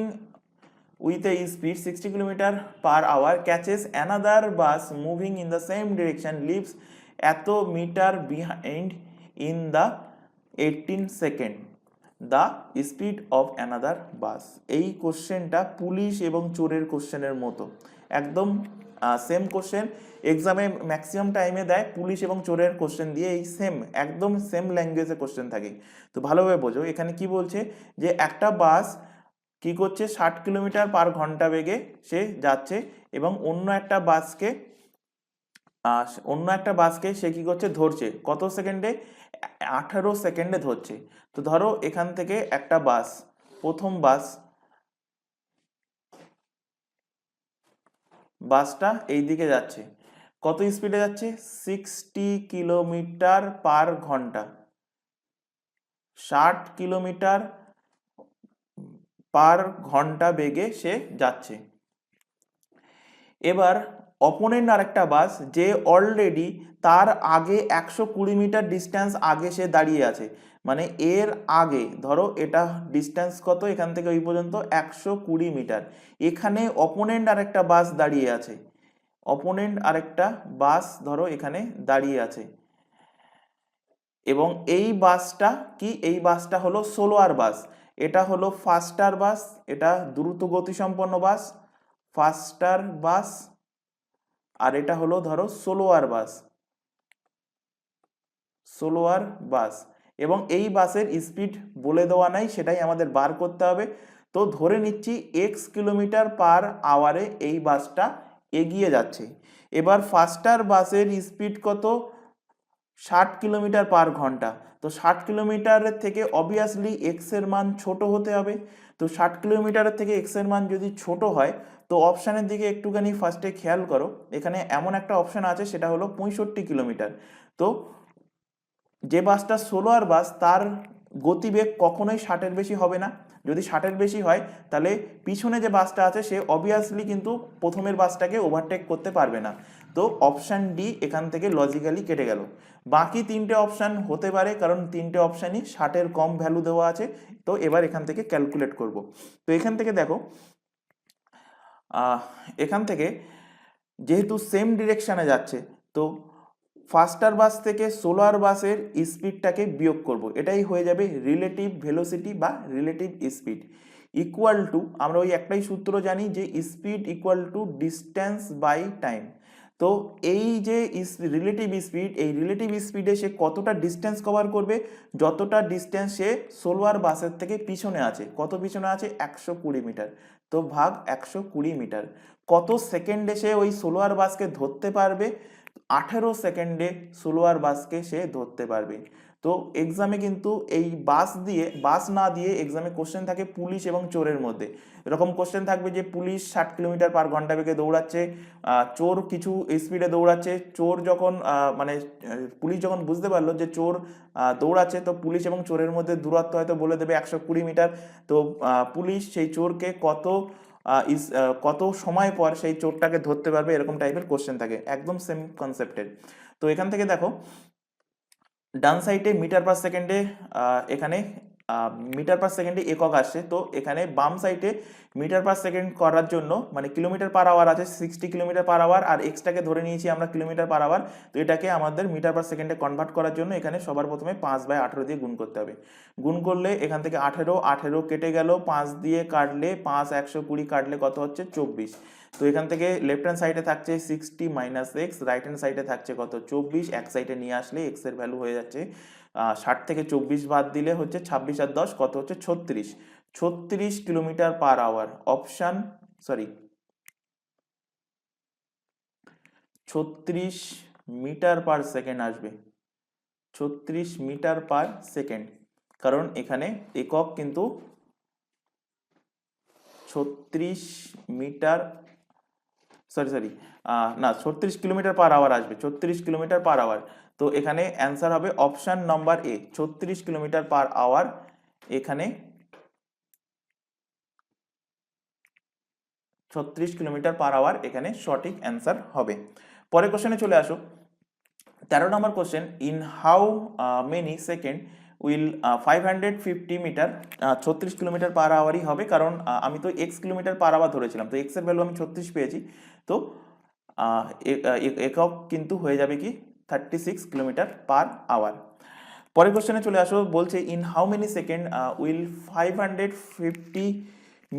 with a speed 60 km/h catches another bus moving in the same direction, leaves এত metre behind in the 18 second the speed of another bus। এই কোশ্চেনটা পুলিশ এবং চোরের কোশ্চেনের মতো, একদম সেম কোশ্চেন। এক্সামে ম্যাক্সিমাম টাইমে দেয় পুলিশ এবং চোরের কোশ্চেন দিয়ে, এই সেম একদম সেম ল্যাঙ্গুয়েজে কোশ্চেন থাকে। তো ভালোভাবে বোঝো, এখানে কি বলছে যে একটা বাস কি করছে 60 কিলোমিটার/ঘন্টা বেগে সে যাচ্ছে, এবং অন্য একটা বাসকে সে কি করছে ধরছে কত সেকেন্ডে, 18 সেকেন্ডে ধরছে। তো ধরো এখান থেকে একটা বাস, প্রথম বাসটা এই দিকে যাচ্ছে, কত স্পিডে যাচ্ছে 60 কিলোমিটার/ঘন্টা, 60 কিলোমিটার/ঘন্টা বেগে সে যাচ্ছে। এবার অপোনেন্ট আরেকটা বাস যে অলরেডি তার আগে 120 মিটার ডিস্টেন্স আগে সে দাঁড়িয়ে আছে, মানে এর আগে ধরো এটা ডিস্টেন্স কত এখান থেকে ওই পর্যন্ত 120 মিটার, এখানে অপোনেন্ট আরেকটা বাস দাঁড়িয়ে আছে, অপোনেন্ট আরেকটা বাস ধরো এখানে দাঁড়িয়ে আছে, এবং এই বাসটা কি, এই বাসটা হলো স্লোয়ার বাস, এটা হলো ফাস্টার বাস, এটা দ্রুত গতিসম্পন্ন বাস ফাস্টার বাস, আর এটা হলো ধরো স্লোয়ার বাস, এবং এই বাসের স্পিড বলে দেওয়া নাই, সেটাই আমাদের বার করতে হবে। তো ধরে নিচ্ছি এক্স কিলোমিটার/আওয়ারে এই বাসটা এগিয়ে যাচ্ছে। এবার ফাস্টার বাসের স্পিড কত 60 কিলোমিটার/ঘন্টা। তো 60 কিলোমিটারের থেকে অবভিয়াসলি এক্স এর মান ছোট হতে হবে। তো 60 কিলোমিটারের থেকে এক্স এর মান যদি ছোট হয়, তো অপশানের দিকে একটুখানি ফার্স্টে খেয়াল করো, এখানে এমন একটা অপশান আছে সেটা হলো 65 কিলোমিটার। তো যে বাসটা স্লোয়ার বাস তার গতিবেগ কখনোই 60-এর বেশি হবে না, যদি 60-এর বেশি হয় তাহলে পিছনে যে বাসটা আছে সে অবভিয়াসলি কিন্তু প্রথমের বাসটাকে ওভারটেক করতে পারবে না। তো অপশান ডি এখান থেকে লজিক্যালি কেটে গেল। বাকি তিনটে অপশান হতে পারে, কারণ তিনটে অপশানই 60-এর কম ভ্যালু দেওয়া আছে। তো এবার এখান থেকে ক্যালকুলেট করব। তো এখান থেকে দেখো, এখান থেকে যেহেতু সেম ডিরেকশানে যাচ্ছে, তো ফাস্টার বাস থেকে স্লোয়ার বাসের স্পিডটাকে বিয়োগ করব, এটাই হয়ে যাবে রিলেটিভ ভেলোসিটি বা রিলেটিভ স্পিড, ইকুয়াল টু আমরা ওই একটাই সূত্র জানি যে speed equal to distance by time. তো এই যে রিলেটিভ স্পিড, এই রিলেটিভ স্পিডে সে কতটা ডিস্টেন্স কভার করবে, যতটা ডিস্টেন্স সে স্লোয়ার বাসের থেকে পিছনে আছে, কত পিছনে আছে 120 মিটার, তো ভাগ 120 মিটার, কত সেকেন্ডে সে ওই স্লোয়ার বাসকে ধরতে পারবে, 18 সেকেন্ডে স্লোয়ার বাসকে সে ধরতে পারবে। তো এক্সামে কিন্তু এই বাস না দিয়ে এক্সামে কোশ্চেন থাকে পুলিশ এবং চোরের মধ্যে। এরকম কোশ্চেন থাকবে যে পুলিশ 60 কিলোমিটার/ঘন্টা বেগে দৌড়াচ্ছে, চোর কিছু স্পিডে দৌড়াচ্ছে, চোর যখন মানে পুলিশ যখন বুঝতে পারলো যে চোর দৌড়াচ্ছে, তো পুলিশ এবং চোরের মধ্যে দূরত্ব হয়তো বলে দেবে 120 মিটার। তো পুলিশ সেই চোরকে কত সময় পর সেই চোরটাকে ধরতে পারবে, এরকম টাইপের কোশ্চেন থাকে, একদম সেম কনসেপ্টের। তো এখান থেকে দেখো ডান সাইডে মিটার/সেকেন্ডে, এখানে মিটার/সেকেন্ডে একক আসছে, তো এখানে বাম সাইডে মিটার/সেকেন্ড করার জন্য মানে কিলোমিটার/আওয়ার আছে 60 কিলোমিটার/আওয়ার, আর এক্সটাকে ধরে নিয়েছি আমরা কিলোমিটার/আওয়ার। তো এটাকে আমাদের মিটার/সেকেন্ডে কনভার্ট করার জন্য এখানে সবার প্রথমে 5/18 দিয়ে গুণ করতে হবে। গুণ করলে এখান থেকে 18 কেটে গেল, 5 দিয়ে কাটলে 5 120 কাটলে কত হচ্ছে 24। তো এখান থেকে লেফট হ্যান্ড সাইডে থাকছে 60 মাইনাস এক্স, রাইট হ্যান্ড সাইডে থাকছে কত 24, এক সাইডে নিয়ে আসলে এক্স এর ভ্যালু হয়ে যাচ্ছে 60 থেকে 24 বাদ দিলে হচ্ছে 26 আর 10 কত হচ্ছে 36 কিলোমিটার/আওয়ার। অপশান 36 মিটার/সেকেন্ড আসবে, 36 মিটার/সেকেন্ড, কারণ এখানে একক কিন্তু 36 মিটার সরি না 36 কিলোমিটার পার আওয়ার আসবে, 36 কিলোমিটার পার আওয়ার। তো এখানে অ্যান্সার হবে option number A, 36 kilometre per hour. এখানে 36 কিলোমিটার পার আওয়ার এখানে সঠিক অ্যান্সার হবে। পরের কোশ্চেনে চলে আসো। 13 নম্বর question, in how many second will 550 metre, 36 kilometre per আওয়ারই হবে, কারণ আমি তো এক্স কিলোমিটার পার আওয়ার ধরেছিলাম, তো এক্স এর ভ্যালু আমি 36 পেয়েছি, তো একক কিন্তু হয়ে যাবে কি 36 কিলোমিটার পার আওয়ার। পরের কোশ্চেনে চলে আসো, বলছে in how many second will 550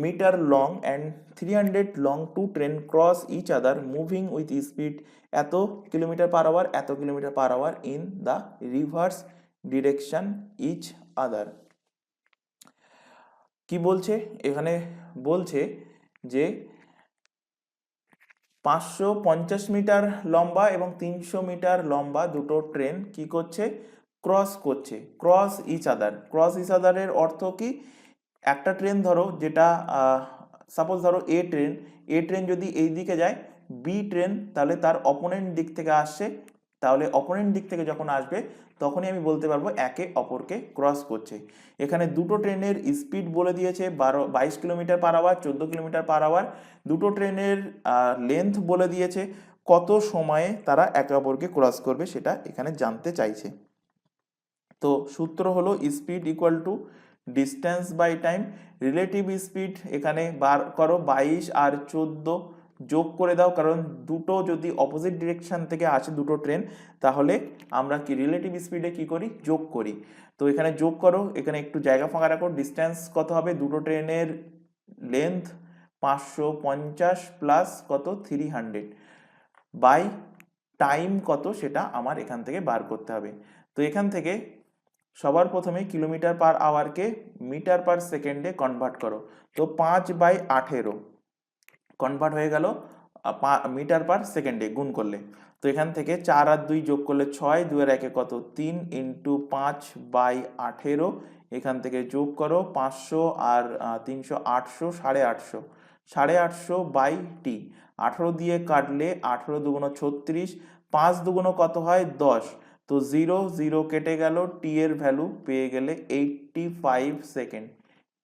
metre long and 300 long two train cross each other moving with speed এত কিলোমিটার পার আওয়ার এত kilometre per hour in the reverse direction each other. কি বলছে এখানে? বলছে যে 550 মিটার লম্বা এবং 300 মিটার লম্বা দুটো ট্রেন কি করছে? ক্রস করছে। Cross each other, cross each আদারের অর্থ কি? একটা ট্রেন ধরো, যেটা সাপোজ ধরো এ ট্রেন যদি এই দিকে যায়, বি ট্রেন তাহলে তার অপোনেন্ট দিক থেকে আসছে, তাহলে অপোনেন্ট দিক থেকে যখন আসবে তখনই আমি বলতে পারবো একে অপরকে ক্রস করছে। এখানে দুটো ট্রেনের স্পিড বলে দিয়েছে 22 kilometre per hour, 14 kilometre per hour. দুটো ট্রেনের লেন্থ বলে দিয়েছে, কত সময়ে তারা একে অপরকে ক্রস করবে সেটা এখানে জানতে চাইছে। তো সূত্র হলো speed equal to distance by time. Relative speed এখানে বার করো, 22 আর 14 যোগ করে দাও, কারণ দুটো যদি অপোজিট ডিরেকশন থেকে আসে দুটো ট্রেন, তাহলে আমরা কি রিলেটিভ স্পিডে কি করি? যোগ করি। তো এখানে যোগ করো, এখানে একটু জায়গা ফাঁকা রাখো। ডিস্টেন্স কত হবে? দুটো ট্রেনের লেন্থ 550 প্লাস কত 300 বাই টাইম কত সেটা আমার এখান থেকে বার করতে হবে। তো এখান থেকে সবার প্রথমে কিলোমিটার পার আওয়ারকে মিটার পার সেকেন্ডে কনভার্ট করো। তো 5/18 কনভার্ট হয়ে গেল মিটার পার সেকেন্ডে গুণ করলে। তো এখান থেকে 4 আর 2 যোগ করলে 6, 2 এর 1 কত 3 ইন্টু 5/18। এখান থেকে যোগ করো 500 আর 300 800, 850, 850 বাই টি। 18 দিয়ে কাটলে 18 দুগুণ 36, 5 দুগুণ কত হয় 10। তো 0 0 কেটে গেল, টি এর ভ্যালু পেয়ে গেলে 85 সেকেন্ড।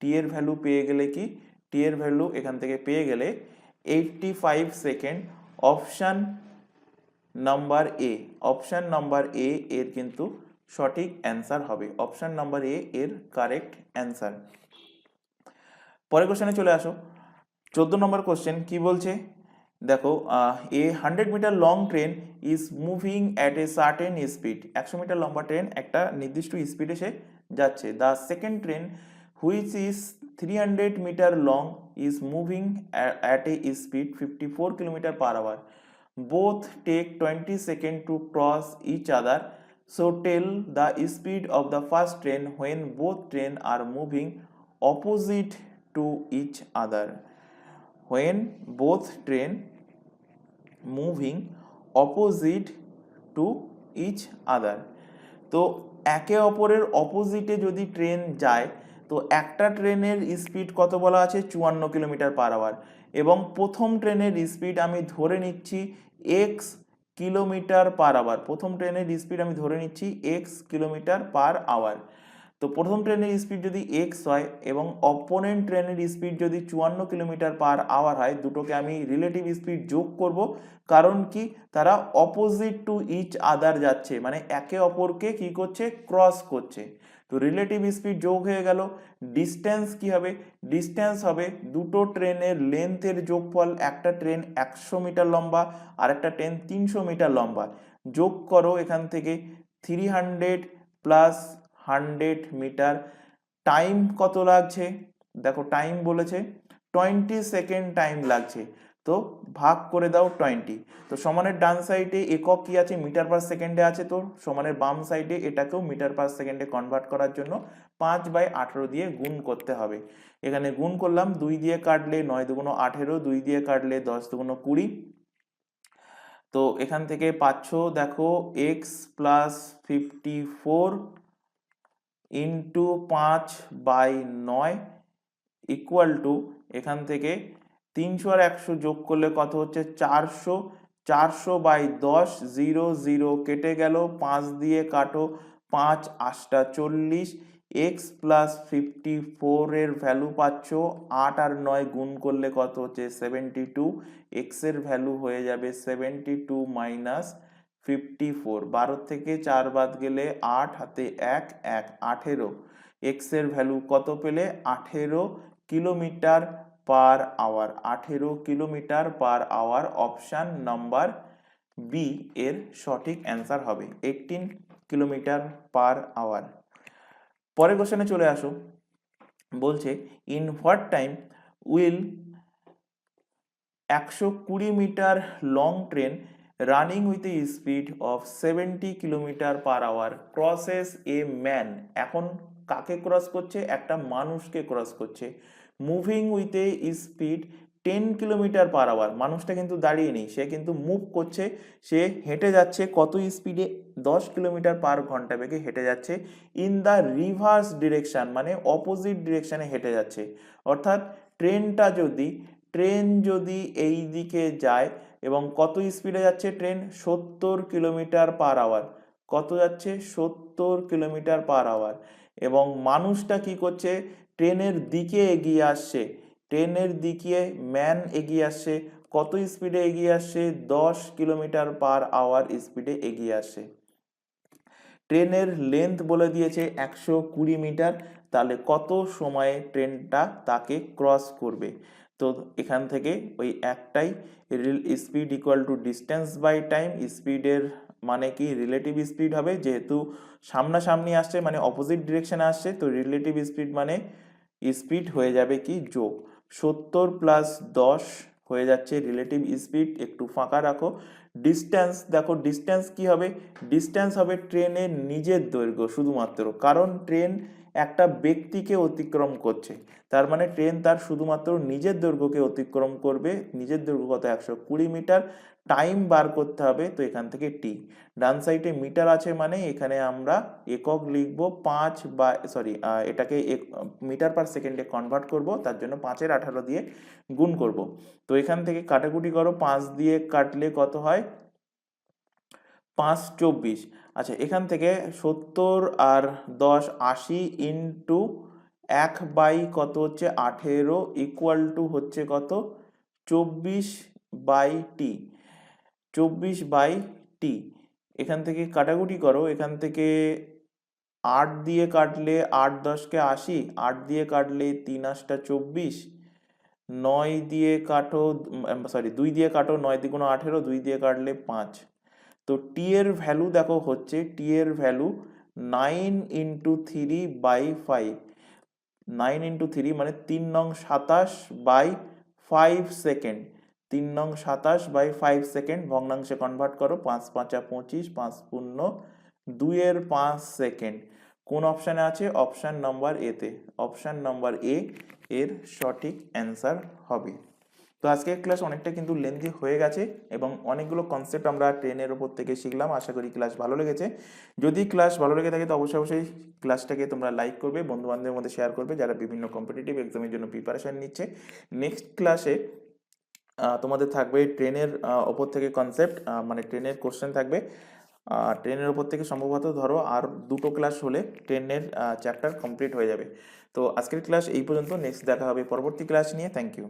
টি এর ভ্যালু পেয়ে গেলে কি? টি এর ভ্যালু এখান থেকে পেয়ে গেলে 85 second. Option number A, option number A এর কিন্তু সঠিক অ্যান্সার হবে। অপশান নাম্বার এ এর কারেক্ট অ্যান্সার। পরের কোশ্চেনে চলে আসো। 14 নম্বর কোশ্চেন কি বলছে দেখো, a 100 metre long train is moving at a certain speed. 100 metre লম্বা ট্রেন একটা নির্দিষ্ট স্পিডে সে যাচ্ছে। The second train which is 300 metre long is moving at a speed 54 kilometre per hour. Both take 20 second to cross each other. So tell the speed of the first train when both trains are moving opposite to each other. When both train moving opposite to each other. তো একে অপরের অপোজিটে যদি train যায়, তো একটা ট্রেনের speed কত বলা আছে? 54 কিলোমিটার পার আওয়ার, এবং প্রথম ট্রেনের স্পিড আমি ধরে নিচ্ছি এক্স কিলোমিটার পার আওয়ার। প্রথম ট্রেনের স্পিড আমি ধরে নিচ্ছি এক্স কিলোমিটার পার আওয়ার। তো প্রথম ট্রেনের স্পিড যদি এক্স হয় এবং অপোনেন্ট ট্রেনের স্পিড যদি 54 কিলোমিটার পার আওয়ার হয়, দুটোকে আমি রিলেটিভ স্পিড যোগ করব, কারণ কি? তারা অপোজিট টু ইচ আদার যাচ্ছে, মানে একে অপরকে কি করছে? ক্রস করছে। তো রিলেটিভ স্পিড যোগ হয়ে গেল। ডিস্টেন্স কি হবে? ডিস্টেন্স হবে দুটো ট্রেনের লেন্থের যোগফল। একটা ট্রেন 100 মিটার লম্বা আর একটা ট্রেন 300 মিটার লম্বা। যোগ করো এখান থেকে 300 প্লাস 100 মিটার। টাইম কত লাগছে? দেখো টাইম বলেছে 20 সেকেন্ড টাইম লাগছে, তো ভাগ করে দাও 20। তো সমানের ডান সাইডে একক কি আছে? মিটার পার সেকেন্ডে আছে, তো সমানের বাম সাইডে এটাকেও মিটার পার সেকেন্ডে কনভার্ট করার জন্য 5/18 দিয়ে গুণ করতে হবে। এখানে গুণ করলাম, 2 দিয়ে কাটলে 9 দুগুণ 18, 2 দিয়ে কাটলে 10 দুগুণ 20। তো এখান থেকে পাচ্ছ দেখো x plus 54 into 5/9 equal to, এখান থেকে 300 আর 100 যোগ করলে কত হচ্ছে 400, 400 বাই 10, 0 0 কেটে গেল, 5 দিয়ে কাটো, 5 8 40, এক্স প্লাস 54 এর ভ্যালু পাচ্ছ, 8 আর 9 গুণ করলে কত হচ্ছে 72, এক্স এর ভ্যালু হয়ে যাবে 72 মাইনাস 54, 12 থেকে 4 বাদ গেলে 8 হাতে 1 1 18, এক্স এর ভ্যালু কত পেলে 18 kilometre per hour, 18 kilometre per hour. Option number B এর সঠিক অ্যান্সার হবে 18 কিলোমিটার পার আওয়ার। পরের কোশ্চেনে চলে আসো, বলছে in what time will 120 metre long train running with a speed of 70 kilometre per hour crosses a man. এখন কাকে ক্রস করছে? একটা মানুষকে ক্রস করছে। Moving with a speed 10 kilometre per hour, মানুষটা কিন্তু দাঁড়িয়ে নেই, সে কিন্তু মুভ করছে, সে হেঁটে যাচ্ছে কত স্পিডে? 10 কিলোমিটার পার ঘন্টা বেগে হেঁটে যাচ্ছে। ইন দ্য রিভার্স ডিরেকশন, মানে অপোজিট ডিরেকশনে হেঁটে যাচ্ছে। অর্থাৎ ট্রেন যদি এই দিকে যায় এবং কত স্পিডে যাচ্ছে ট্রেন? 70 kilometre per hour. কত যাচ্ছে? 70 কিলোমিটার পার আওয়ার। এবং মানুষটা কি করছে? ট্রেনের দিকে এগিয়ে আসছে, ট্রেনের দিকে ম্যান এগিয়ে আসছে। কত স্পিডে এগিয়ে আসছে? 10 কিলোমিটার পার আওয়ার স্পিডে এগিয়ে আসছে। ট্রেনের লেন্থ বলে দিয়েছে 120 মিটার, তাহলে কত সময়ে ট্রেনটা তাকে ক্রস করবে? তো এখান থেকে ওই একটাই, speed equal to distance by time. স্পিডের মানে কি? রিলেটিভ স্পিড হবে, যেহেতু সামনাসামনি আসছে মানে অপোজিট ডিরেকশনে আসছে, তো রিলেটিভ স্পিড মানে স্পিড হয়ে যাবে কি? যোগ 70 প্লাস 10 হয়ে যাচ্ছে রিলেটিভ স্পিড। একটু ফাঁকা রাখো। ডিস্টেন্স, দেখো ডিস্টেন্স কি হবে? ডিস্টেন্স হবে ট্রেনের নিজের দৈর্ঘ্য শুধুমাত্র, কারণ ট্রেন একটা ব্যক্তিকে অতিক্রম করছে, তার মানে ট্রেন তার শুধুমাত্র নিজের দৈর্ঘ্যকে অতিক্রম করবে। নিজের দৈর্ঘ্য কত? 120 মিটার। টাইম বার করতে হবে, তো এখান থেকে টি। ডান সাইডে মিটার আছে মানে এখানে আমরা একক লিখবো 5 বা সরি এটাকে মিটার পার সেকেন্ডে কনভার্ট করব, তার জন্য 5 এর 18 দিয়ে গুণ করব। তো এখান থেকে কাটাকুটি করো, 5 দিয়ে কাটলে কত হয়? 5 24। আচ্ছা, এখান থেকে 70 আর 10 80 ইন্টু 1 বাই কত হচ্ছে 18 ইকুয়াল টু হচ্ছে কত? 24 বাই টি। 24 by T. এখান থেকে কাটাকুটি করো, এখান থেকে 8 দিয়ে কাটলে 8 10 কে 80, 8 দিয়ে কাটলে 3 8 24, 9 দিয়ে কাটো, সরি 2 দিয়ে কাটো, 9 দ্বিগুণ 18, 2 দিয়ে কাটলে 5। তো টি এর ভ্যালু দেখো হচ্ছে, টি এর ভ্যালু 9 ইন্টু 3 বাই 5। 9 ইন্টু 3 মানে 3 নং 27 বাই 5 সেকেন্ড। 3 নং 27 বাই 5 সেকেন্ড ভগ্নাংশে কনভার্ট করো, 5 5 25, 5 শূন্য 2 এর 5 সেকেন্ড। কোন অপশানে আছে? অপশান নাম্বার এতে। অপশান নাম্বার এ এর সঠিক অ্যান্সার হবে। তো আজকের ক্লাস অনেকটা কিন্তু লেন্দি হয়ে গেছে এবং অনেকগুলো কনসেপ্ট আমরা ট্রেনের উপর থেকে শিখলাম। আশা করি ক্লাস ভালো লেগেছে। যদি ক্লাস ভালো লেগে থাকে তো অবশ্যই ক্লাসটাকে তোমরা লাইক করবে, বন্ধু বান্ধবের মধ্যে শেয়ার করবে যারা বিভিন্ন কম্পিটিটিভ এক্সামের জন্য প্রিপারেশন নিচ্ছে। নেক্সট ক্লাসে তোমাদের থাকবে ট্রেনের ওপর থেকে কনসেপ্ট, মানে ট্রেনের কোশ্চেন থাকবে। ট্রেনের ওপর থেকে সম্ভবত ধরো আর 2টো ক্লাস হলে ট্রেনের চ্যাপ্টার কমপ্লিট হয়ে যাবে। তো আজকের ক্লাস এই পর্যন্ত। নেক্সট দেখা হবে পরবর্তী ক্লাস নিয়ে। Thank you.